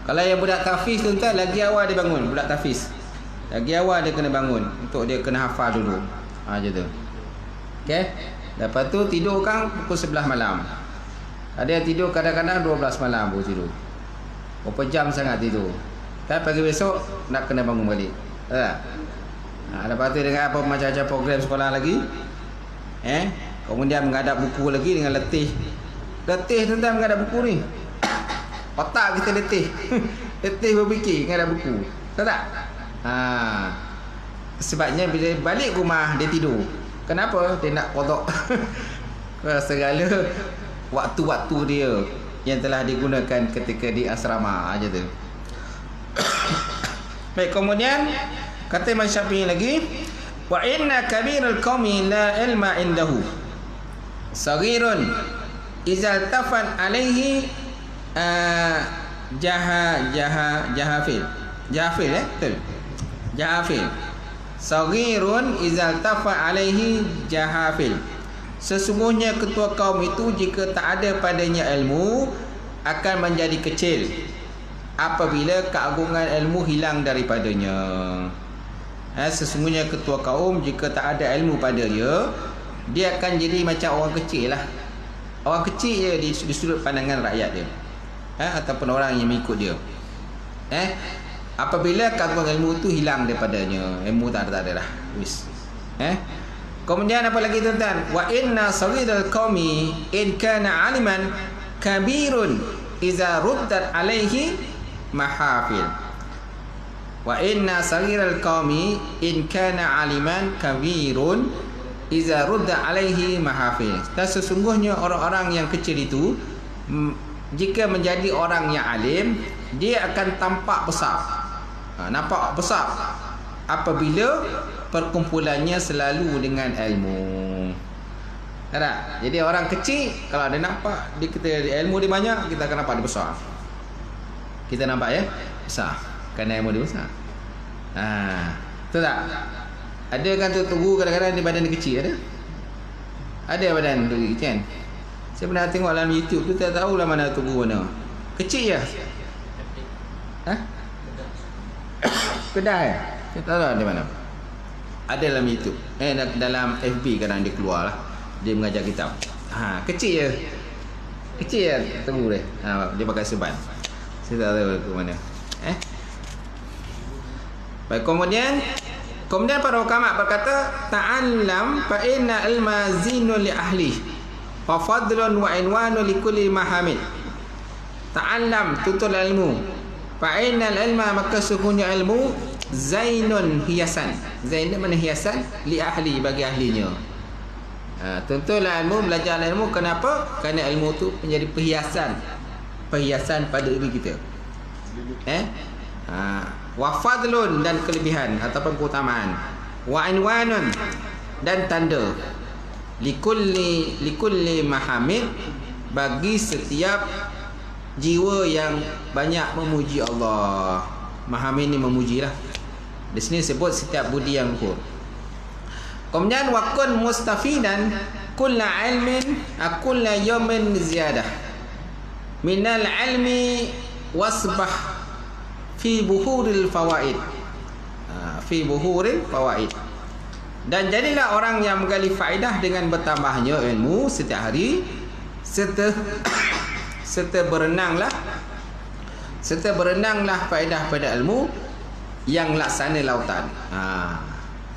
Kalau yang budak tahfiz tu tuan lagi awal dia bangun, budak tahfiz. Lagi awal dia kena bangun untuk dia kena hafal dulu. Macam tu. Okey. Lepas tu tidur kan pukul 11 malam. Ada yang tidur kadang-kadang 12 malam baru tidur. Berapa jam sangat tidur. Tapi pagi besok nak kena bangun balik. Lepas tu dengan apa macam-macam program sekolah lagi. Kemudian menghadap buku lagi dengan letih. Letih tentang menghadap buku ni. Otak kita letih. Letih berfikir menghadap buku. Tahu tak? Sebabnya bila balik rumah dia tidur. Kenapa? Dia nak qada. Segala waktu-waktu dia yang telah digunakan ketika di asrama aja tu. Baik, kemudian kata Imam Syafi'i lagi, wa inna kabirul qaumi la ilma indahu saghirun izal tafan alaihi jahafil betul, jahafil. Saghirun izal tafa alaihi jahafil. Sesungguhnya ketua kaum itu jika tak ada padanya ilmu akan menjadi kecil apabila keagungan ilmu hilang daripadanya. Sesungguhnya ketua kaum jika tak ada ilmu padanya, dia akan jadi macam orang kecil lah. Orang kecil je di sudut pandangan rakyat dia, ataupun orang yang mengikut dia. Apabila keagungan ilmu itu hilang daripadanya, ilmu tak ada dah. Kemudian apa lagi tuan-tuan? Wa inna saghidal qaumi in kana aliman kabirun iza ruddat alaihi mahafil. Wa inna saghidal qaumi in kana aliman kabirun iza ruddat alaihi mahafil. Dan sesungguhnya orang-orang yang kecil itu jika menjadi orang yang alim, dia akan tampak besar. Nampak besar apabila perkumpulannya selalu dengan ilmu. Tak? Jadi orang kecil kalau dia nampak kita ilmu dia banyak, kita akan nampak dia besar. Kita nampak ya besar kerana ilmu dia besar. Betul tak? Ada kan tu kadang-kadang dia badan dia kecil ada? Ada badan tu kecil kan? Saya pernah tengok dalam YouTube tu, tak tahulah mana tubuh mana. Kecil je. Kedai. Saya tak tahu di mana. Ada dalam YouTube. Dalam FB kadang dia keluar lah. Dia mengajar kitab. Kecil je. Kecil je tubuh dia. Dia pakai serban. Saya tak tahu ke mana. Baik, kemudian para ulama berkata, ta'allam fa inna ilma zinul li ahli wa fadlun wa inwanu li kulli mahamid. Ta'allam, tuntut ilmu. Fa innal ilma, maka sesungguhnya ilmu zainun, hiasan. Zain mana hiasan? Li ahli, bagi ahlinya. Tuntutlah ilmu, belajar ilmu. Kenapa? Kerana ilmu tu menjadi perhiasan pada diri kita. Wa fadlun, dan kelebihan ataupun keutamaan. Wa inwanun, dan tanda. Likulli mahamid, bagi setiap jiwa yang banyak memuji Allah. Mahamid ni memuji lah. Di sini sebut setiap budi yang luhur. Kemudian wakun mustafidan kulla ilmin kulla yawmin ziyadah minal ilmi wasbah fi buhuril fawaid. Fi buhuril fawaid. Dan jadilah orang yang menggali faedah dengan bertambahnya ilmu setiap hari, serta berenanglah faedah pada ilmu yang laksana lautan.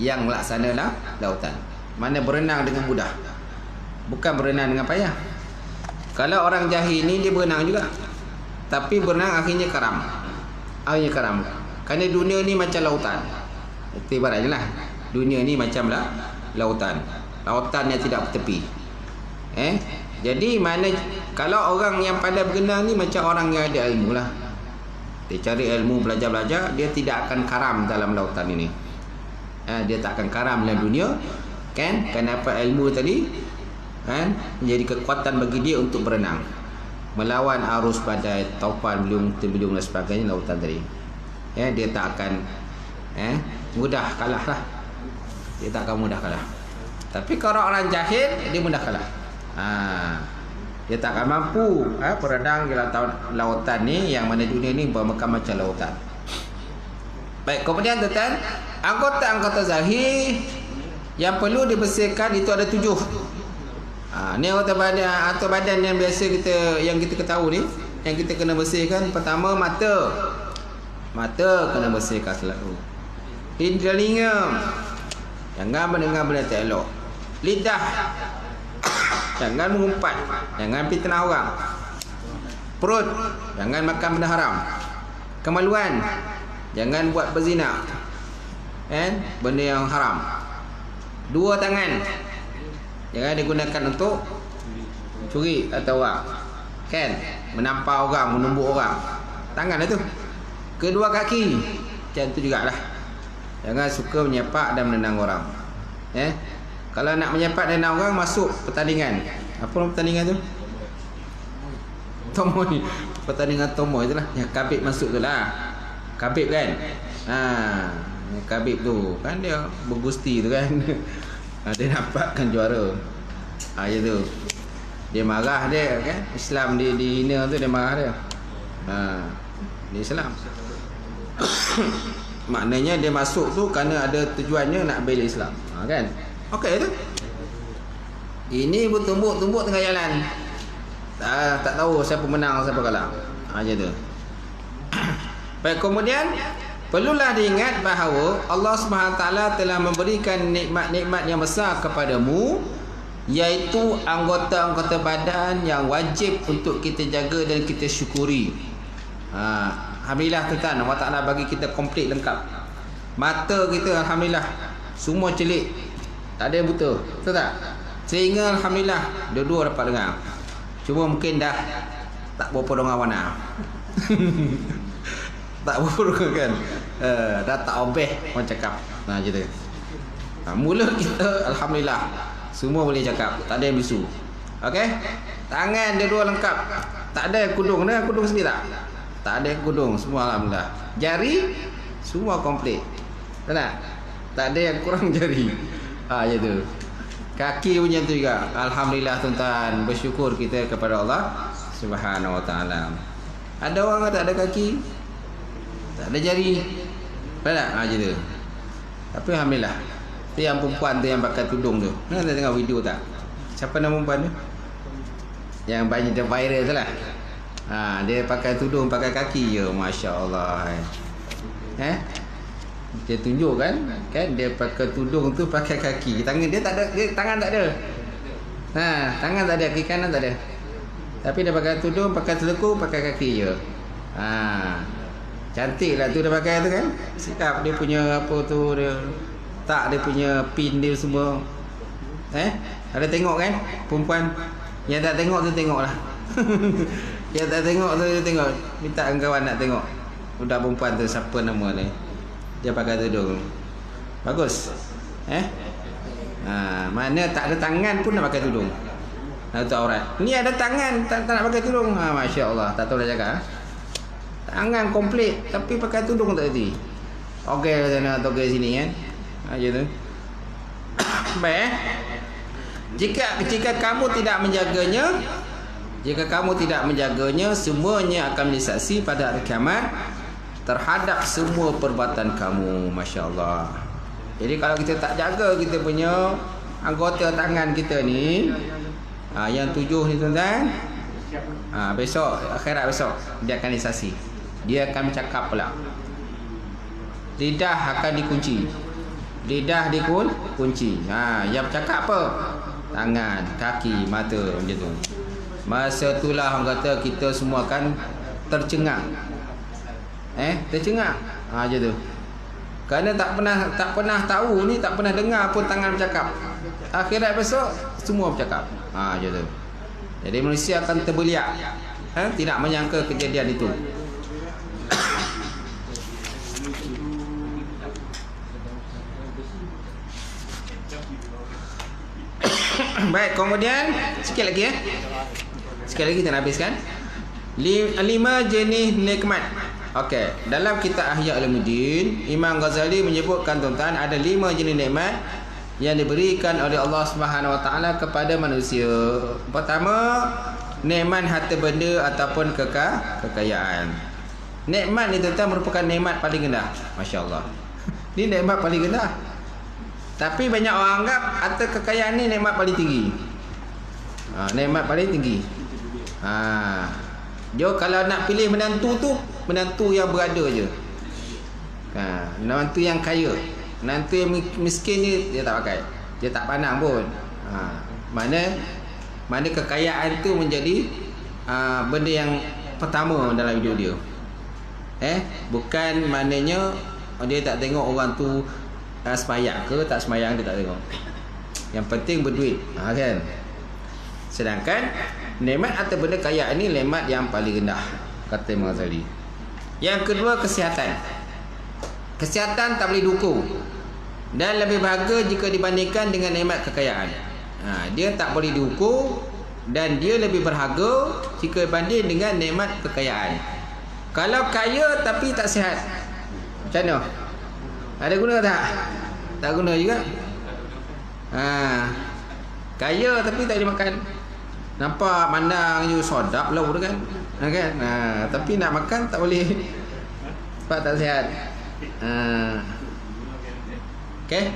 Yang laksana lautan. Mana berenang dengan mudah. Bukan berenang dengan payah. Kalau orang jahil ni dia berenang juga. Tapi berenang akhirnya karam. Kerana dunia ni macam lautan. Itu ibaratnya lah. Dunia ni macam lautan. Lautan yang tidak bertepi. Jadi mana kalau orang yang pandai berenang ni macam orang yang ada ilmu lah. Dia cari ilmu, belajar-belajar, dia tidak akan karam dalam lautan ini. Dia tak akan karam dalam dunia, kan? Kenapa ilmu tadi, kan? Menjadi kekuatan bagi dia untuk berenang, melawan arus badai, taupan, belum dan sebagainya lautan tadi. Dia tak akan mudah kalah lah. Dia tak akan mudah kalah. Tapi kalau orang jahil, dia mudah kalah. Dia tak akan mampu berenang di lautan ni, yang mana dunia ni bermakam macam lautan. Baik, kemudian tuan-tuan, anggota-anggota zahir yang perlu dibersihkan itu ada 7. Ni anggota badan atau badan yang biasa yang kita ketahui ni, yang kita kena bersihkan. Pertama, mata. Mata kena bersihkan selalu. Telinga, jangan mendengar benda tak elok. Lidah, jangan mengumpat, jangan fitnah orang. Perut, jangan makan benda haram. Kemaluan, jangan buat berzina, benda yang haram. 2 tangan, jangan digunakan untuk curi atau orang, menampar orang, menumbuk orang. Tangan itu. Kedua kaki, macam tu jugalah. Jangan suka menyepak dan menendang orang. Kalau nak menyepak dan menendang orang, masuk pertandingan. Apa nama pertandingan tu? Tomoy. Pertandingan tomoy itulah. Yang Khabib masuk tu lah. Khabib kan? Khabib tu kan dia bergusti tu kan. Dia nampakkan juara. Macam tu. Dia marah dia kan. Islam dia dihina tu, dia marah dia. Dia Islam. Maknanya dia masuk tu kerana ada tujuannya nak bela Islam. Kan? Okey tu. Ini pun tumbuk tengah jalan. Tak tahu siapa menang siapa kalah. Macam tu. Baik, kemudian perlulah diingat bahawa Allah SWT telah memberikan nikmat-nikmat yang besar kepadamu, iaitu anggota-anggota badan yang wajib untuk kita jaga dan kita syukuri. Alhamdulillah tuan-tuan, Allah Ta'ala bagi kita komplit lengkap. Mata kita alhamdulillah semua celik, tak ada yang buta, betul tak? Sehingga alhamdulillah dua-dua dapat dengar. Cuma mungkin dah tak berapa dengar warna. Tak berapa kan. Dah tak obeh orang cakap. Gitu. Mulut kita alhamdulillah semua boleh cakap, tak ada yang bisu. Okey? Tangan dua-dua lengkap. Tak ada yang kudung, ada kudung sendiri tak? Tak ada yang kudung, semua alhamdulillah. Jari semua komplit. Tak? Tak ada yang kurang jari. Gitu. Kaki punya tu juga. Alhamdulillah tuan-tuan, bersyukur kita kepada Allah Subhanahu Wa Taala. Ada orang tak ada kaki, tak ada jari. Betul tak? Gitu. Tapi alhamdulillah. Tu yang perempuan tu yang pakai tudung tu. Mana tengok video tak? Siapa nama perempuan tu? Yang banyak dia viral tu lah. Dia pakai tudung, pakai kaki je. Masya Allah. Dia tunjuk kan dia pakai tudung tu pakai kaki. Tangan dia tak ada, tangan tak ada. Tangan tak ada, kaki kanan tak ada. Tapi dia pakai tudung, pakai telekung, pakai kaki je. Cantik lah tu dia pakai tu kan. Sikap dia punya apa tu, dia dia punya pin dia semua. Ada tengok kan perempuan. Yang tak tengok tu tengok lah. Yang tak tengok tu dia tengok. Minta kawan nak tengok budak perempuan tu siapa nama ni. Dia pakai tudung. Bagus. Mana tak ada tangan pun nak pakai tudung. Nak tutup aurat. Ni ada tangan tak nak pakai tudung. Masya Allah. Tak tahu dah cakap. Tangan komplit tapi pakai tudung tak jadi. Okey sana atau ke sini kan. Macam tu. Baik. Jika kamu tidak menjaganya, semuanya akan disaksi pada hari kiamat terhadap semua perbuatan kamu. Masya Allah. Jadi kalau kita tak jaga kita punya anggota tangan kita ni, yang 7 ni tuan-tuan, besok akhirat besok dia akan disaksi. Dia akan bercakap pula. lidah akan dikunci. Lidah dikunci. Yang bercakap apa? Tangan, kaki, mata, macam tu. Masa itulah orang kata kita semua kan tercengang. Tercengang. Macam tu. Kerana tak pernah tahu ni, tak pernah dengar pun tangan bercakap. Akhirat besok semua bercakap. Macam tu. Jadi manusia akan terbeliak. Tidak menyangka kejadian itu. Baik, kemudian sikit lagi Sikit lagi kita nak habiskan. 5 jenis nikmat. Okey, dalam kitab Ihya Ulumuddin, Imam Ghazali menyebutkan tuan-tuan ada 5 jenis nikmat yang diberikan oleh Allah Subhanahu Wa Taala kepada manusia. Pertama, nikmat harta benda ataupun kekayaan. Nikmat ni tuan-tuan merupakan nikmat paling rendah. Masya-Allah. Ni nikmat paling rendah. Tapi banyak orang anggap harta kekayaan ni nikmat paling tinggi. Nikmat paling tinggi. Jo kalau nak pilih menantu tu, menantu yang berada je. Menantu yang kaya. Menantu yang miskin ni dia tak pakai. Dia tak pandang pun. Mana kekayaan tu menjadi benda yang pertama dalam hidup dia. Bukan maknanya dia tak tengok orang tu semayang ke tak semayang, dia tak tengok. Yang penting berduit. Kan? Sedangkan nikmat atau benda kaya ni nikmat yang paling rendah, kata Imam Ghazali. Yang kedua, kesihatan. Kesihatan tak boleh diukur dan lebih berharga jika dibandingkan dengan nikmat kekayaan. Dia tak boleh diukur dan dia lebih berharga jika dibanding dengan nikmat kekayaan. Kalau kaya tapi tak sihat, macam mana? Ada guna tak? Tak guna juga. Kaya tapi tak boleh makan. Nampak mandang je sedap lah kan. Kan? Tapi nak makan tak boleh. Sebab tak sihat. Okey.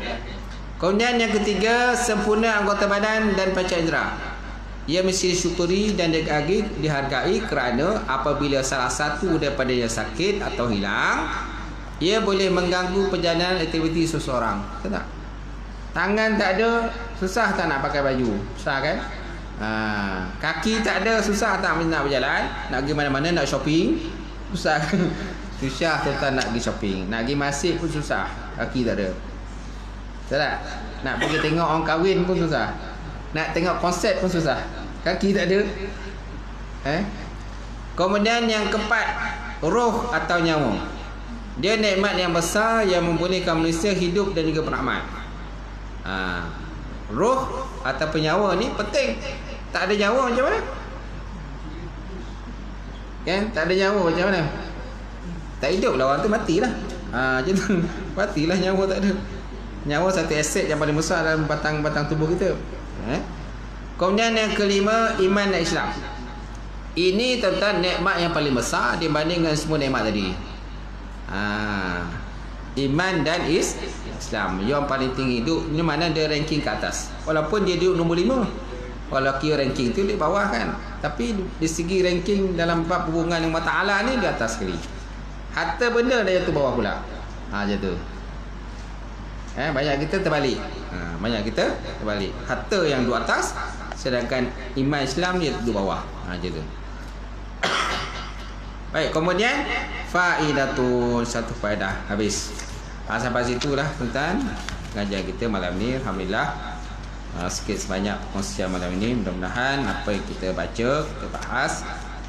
Kemudian yang ketiga, sempurna anggota badan dan panca indera. Ia mesti disyukuri dan dihargai kerana apabila salah satu daripadanya sakit atau hilang, ia boleh mengganggu perjalanan aktiviti seseorang. Betul tak? Tangan tak ada, susah tak nak pakai baju? Susah kan? Kaki tak ada, susah tak nak berjalan? Nak pergi mana-mana, nak shopping? Susah kan? Susah tuan-tuan nak pergi shopping. Nak pergi masjid pun susah. Kaki tak ada. Betul tak? Nak pergi tengok orang kahwin pun susah. Nak tengok konsert pun susah. Kaki tak ada. Kemudian yang keempat, roh atau nyawa. Dia nikmat yang besar yang membolehkan manusia hidup dan juga beramal. Roh atau nyawa ni penting. Tak ada nyawa macam mana? Kan? Tak ada nyawa macam mana? Tak hidup lah, orang tu matilah. Macam tu. Matilah, nyawa tak ada. Nyawa satu aset yang paling besar dalam batang tubuh kita. Kemudian yang kelima, iman dan Islam. Ini tuan-tuan nikmat yang paling besar dibanding dengan semua nikmat tadi. Iman dan Islam yang paling tinggi tu, di mana dia ranking ke atas. Walaupun dia duduk nombor 5. Kalau kira ranking tu di bawah kan, tapi di segi ranking dalam bab hubungan dengan Allah Ta'ala ni di atas sekali. Harta benda dia jatuh bawah pula. Macam tu. Banyak kita terbalik. Harta yang di atas, sedangkan iman Islam dia di bawah. Macam tu. Baik, kemudian faidatun, satu faedah habis. Sampai situlah tuan-tuan ngajar kita malam ni. Alhamdulillah, sikit sebanyak perkongsian malam ini. Mudah-mudahan apa yang kita baca, kita bahas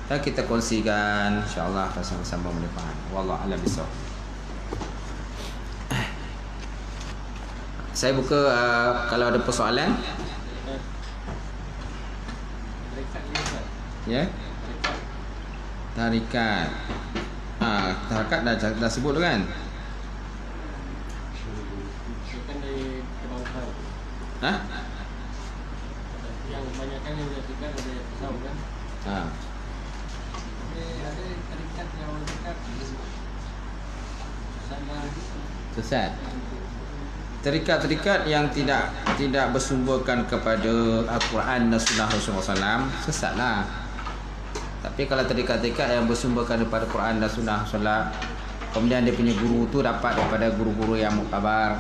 dan kita kongsikan, insya-Allah akan sama-sama manfaat. Wallahu a'lam bishawab. Saya buka kalau ada persoalan. Ya. Tarikat. Tarikat dah sebut tu kan?
Yang kebanyakan yang dilakukan ada tahu kan? Ada tarikat yang dekat sama
sesat. Tarikat yang tidak bersumberkan kepada Al-Quran dan Sunnah Rasulullah SAW, sesatlah. Tapi kalau tarikat yang bersumberkan kepada Al-Quran dan Sunnah Rasulullah, Kemudian dia punya guru tu dapat daripada guru-guru yang muktabar.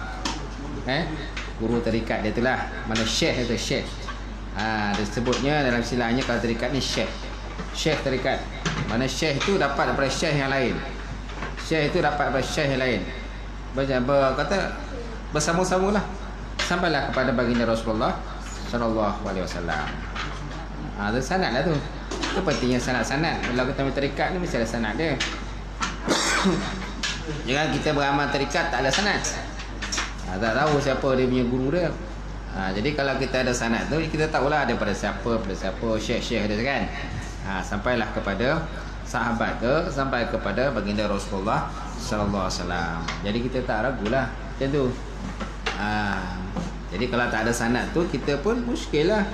Guru tarikat dia itulah. Mana syekh itu syekh. Dia sebutnya dalam istilahnya kalau tarikat ni syekh. Syekh tarikat. Mana syekh itu dapat daripada syekh yang lain. Syekh itu dapat daripada syekh yang lain. Kata bersama-samalah sampailah kepada baginda Rasulullah sallallahu alaihi wasallam. Itu sanadlah tu. Itu pentingnya sanad-sanad. Kalau kita tarikat ni mesti ada sanad dia. Jangan kita beramal tarikat tak ada sanad. Tak tahu siapa dia punya guru dia. Jadi kalau kita ada sanad tu, kita tahulah daripada siapa, syekh-syekh dia kan. Sampailah kepada sahabat ke, sampai kepada baginda Rasulullah sallallahu alaihi wasallam. Jadi kita tak ragulah macam tu. Jadi kalau tak ada sanad tu, kita pun muskil lah.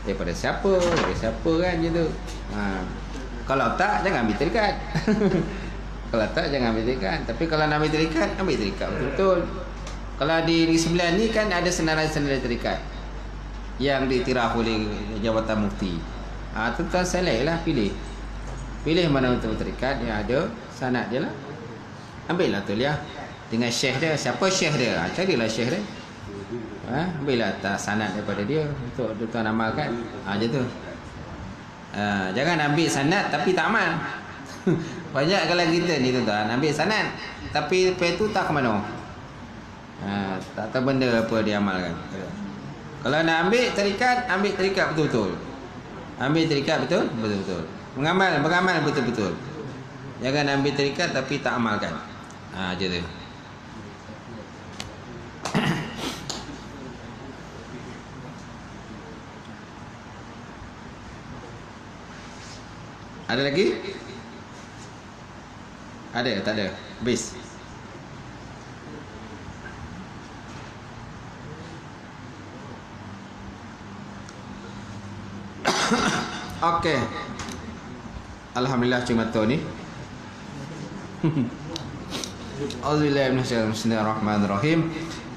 Daripada siapa kan macam tu. Kalau tak, jangan ambil tarikat. Kalau tak, jangan ambil tarikat. Tapi kalau nak ambil tarikat, ambil tarikat betul-betul. Kalau di Negeri Sembilan ni kan ada senarai-senarai tarikat yang diiktiraf oleh Jabatan Mufti. Tuan-tuan select lah, pilih mana untuk tarikat yang ada sanad dia lah. Ambil lah tu liah dengan syekh dia. Siapa syekh dia? Carilah syekh dia. Ambillah sanad daripada dia untuk tuan amalkan. Macam tu. Jangan ambil sanad tapi tak amal. Banyak kalau kita ni tuan-tuan ambil sanad tapi lepas tu tak ke mana. Tak tahu benda apa dia amalkan. Kalau nak ambil tarikat betul-betul. Ambil tarikat betul-betul. Mengamal betul-betul. Jangan ambil tarikat tapi tak amalkan. Macam tu. Ada lagi? Ada? Tak ada? Habis? Okey. Alhamdulillah cuma tu ni. Auzubillahi minasyaitonir rajim. Bismillahirrahmanirrahim.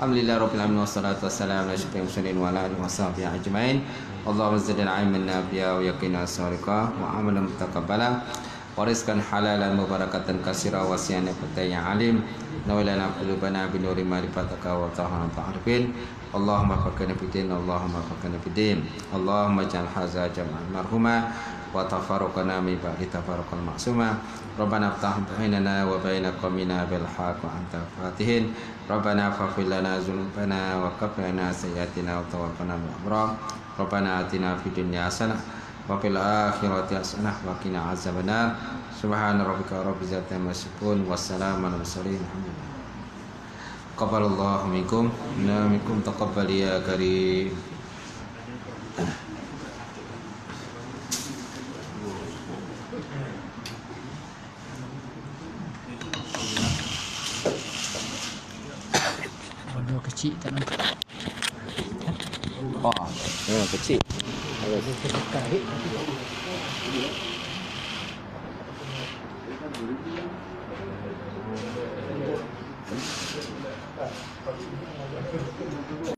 Alhamdulillah rabbil alamin wassalatu wassalamu ala asyrofil mursalin wa ala alihi washabbihi ajmain. Allahumma zidna ilman nafi'a wa yaqina as-sadiqa wa amalan mutaqabbala wa rizqan halalan mubarakatan katsira wa siyana fatayya alim. Nawilana qulubana bi nuri ma'rifataka wa tahana ta'arifin. Allahumma faqina fiddin, Allahumma faqina fiddin. Allahumma ja'al hadza jam'an marhuma wa tafarraqana min ba'di tafarruqal ma'suma. Rabbana iftah bainana wa baina qaumina bil haqq wa anta fatihin. Rabbana faghfir lana dzunubana wa kaffir 'anna sayyi'atina wa tawaffana bil abrar. Rabbana atina fid dunya hasanah wa fil akhirati hasanah wa qina azabannar. Subhana rabbika rabbil izzati amma yasifun wa salamun alal mursalin. Alhamdulillah. Qabbalallahu minkum wa minkum taqabbal ya karim.
Bodoh kecil tak nampak.
Kecil.